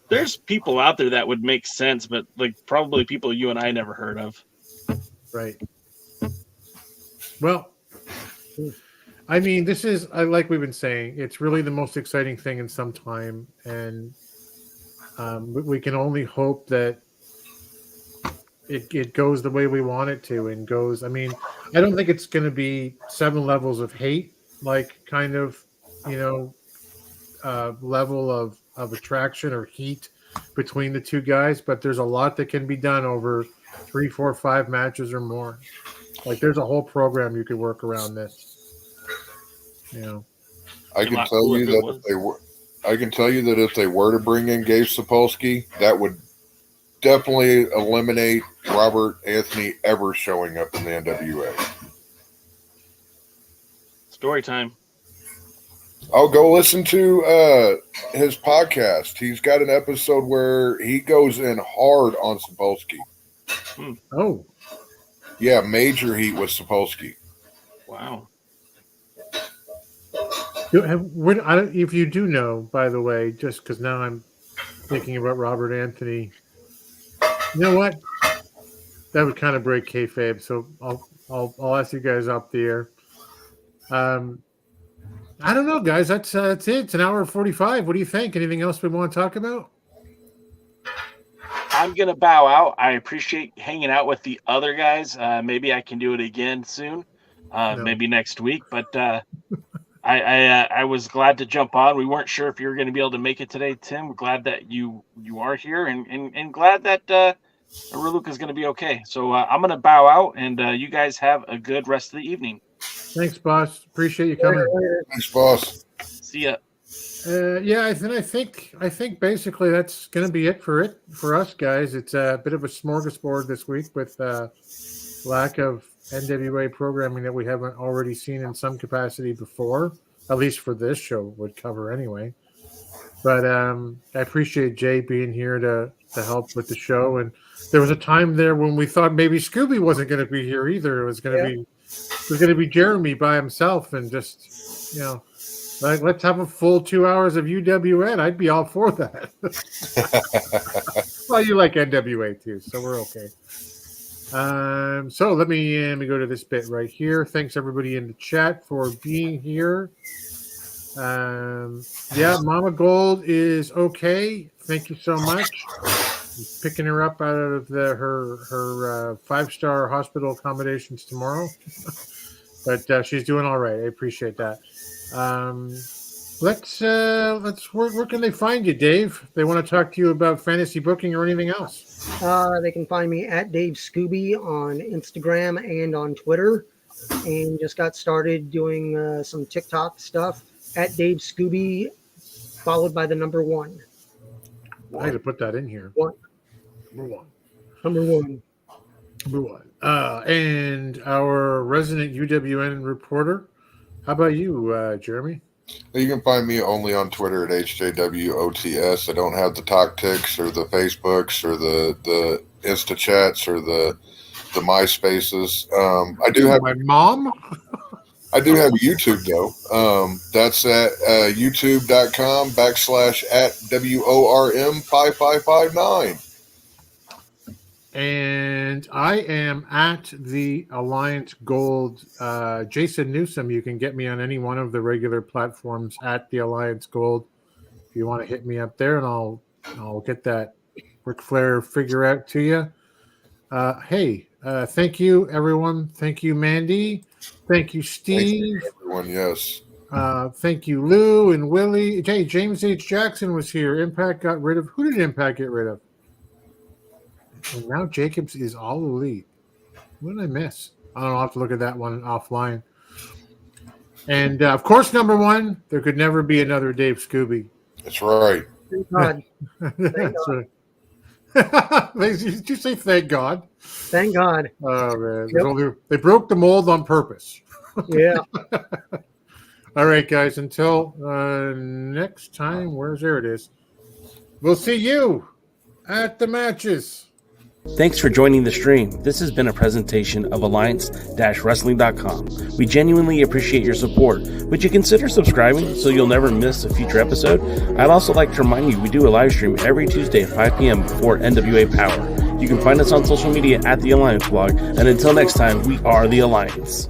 There's people out there that would make sense, but like probably people you and I never heard of. Right. Well, I mean, this is like we've been saying. It's really the most exciting thing in some time, and we can only hope that it goes the way we want it to, and goes. I mean, I don't think it's going to be 7 levels of hate, like kind of, level of attraction or heat between the two guys. But there's a lot that can be done over 3, 4, 5 matches or more. Like there's a whole program you could work around this. I can tell you that if they were to bring in Gabe Sapolsky, that would definitely eliminate Robert Anthony ever showing up in the NWA. Story time. I'll go listen to his podcast. He's got an episode where he goes in hard on Sapolsky. Oh. Yeah, major heat with Sapolsky. Wow. If you do know, by the way, just because now I'm thinking about Robert Anthony, you know what? That would kind of break kayfabe. So I'll ask you guys up the air. I don't know, guys. That's it. It's an hour and 45. What do you think? Anything else we want to talk about? I'm going to bow out. I appreciate hanging out with the other guys. Maybe I can do it again soon. Maybe next week. But I was glad to jump on. We weren't sure if you were going to be able to make it today, Tim. We're glad that you are here, and glad that Raluca is going to be okay. So I'm going to bow out, and you guys have a good rest of the evening. Thanks, boss. Appreciate you coming. Thanks, boss. See ya. Yeah, I think basically that's going to be it for us guys. It's a bit of a smorgasbord this week with lack of NWA programming that we haven't already seen in some capacity before, at least for this show would cover anyway. But I appreciate Jay being here to help with the show. And there was a time there when we thought maybe Scooby wasn't going to be here either. It was going to be Jeremy by himself, and just like let's have a full 2 hours of UWN. I'd be all for that. Well, you like NWA too, so we're okay. So let me go to this bit right here. Thanks everybody in the chat for being here. Yeah, Mama Gold is okay. Thank you so much. I'm picking her up out of her 5-star hospital accommodations tomorrow. But she's doing all right. I appreciate that. Let's where can they find you, Dave? If they want to talk to you about fantasy booking or anything else. They can find me at Dave Scooby on Instagram and on Twitter, and just got started doing some TikTok stuff at Dave Scooby, followed by the number 1. I had to put that in here. Number one. And our resident UWN reporter. How about you, Jeremy? You can find me only on Twitter at HJWOTS. I don't have the TalkTicks or the Facebooks or the Insta chats or the MySpaces. I do have my mom. I do have a YouTube though. That's at youtube.com/@WORM5559. And I am at the Alliance Gold. Jason Newsom, you can get me on any one of the regular platforms at the Alliance Gold. If you want to hit me up there, and I'll get that Ric Flair figure out to you. Thank you, everyone. Thank you, Mandy. Thank you, Steve. Thank you, everyone, yes. Thank you, Lou and Willie. Hey, James H. Jackson was here. Impact got rid of. Who did Impact get rid of? And now Jacobs is all elite. What did I miss? I don't know. I'll have to look at that one offline. And, of course, number one, there could never be another Dave Scooby. That's right. Thank God. That's right. Did you say thank God? Thank God. Oh, man. Yep. They broke the mold on purpose. Yeah. All right, guys. Until next time, there it is. We'll see you at the matches. Thanks for joining the stream. This has been a presentation of Alliance-Wrestling.com. We genuinely appreciate your support. Would you consider subscribing so you'll never miss a future episode? I'd also like to remind you we do a live stream every Tuesday at 5 p.m. before NWA Power. You can find us on social media at The Alliance Blog. And until next time, we are The Alliance.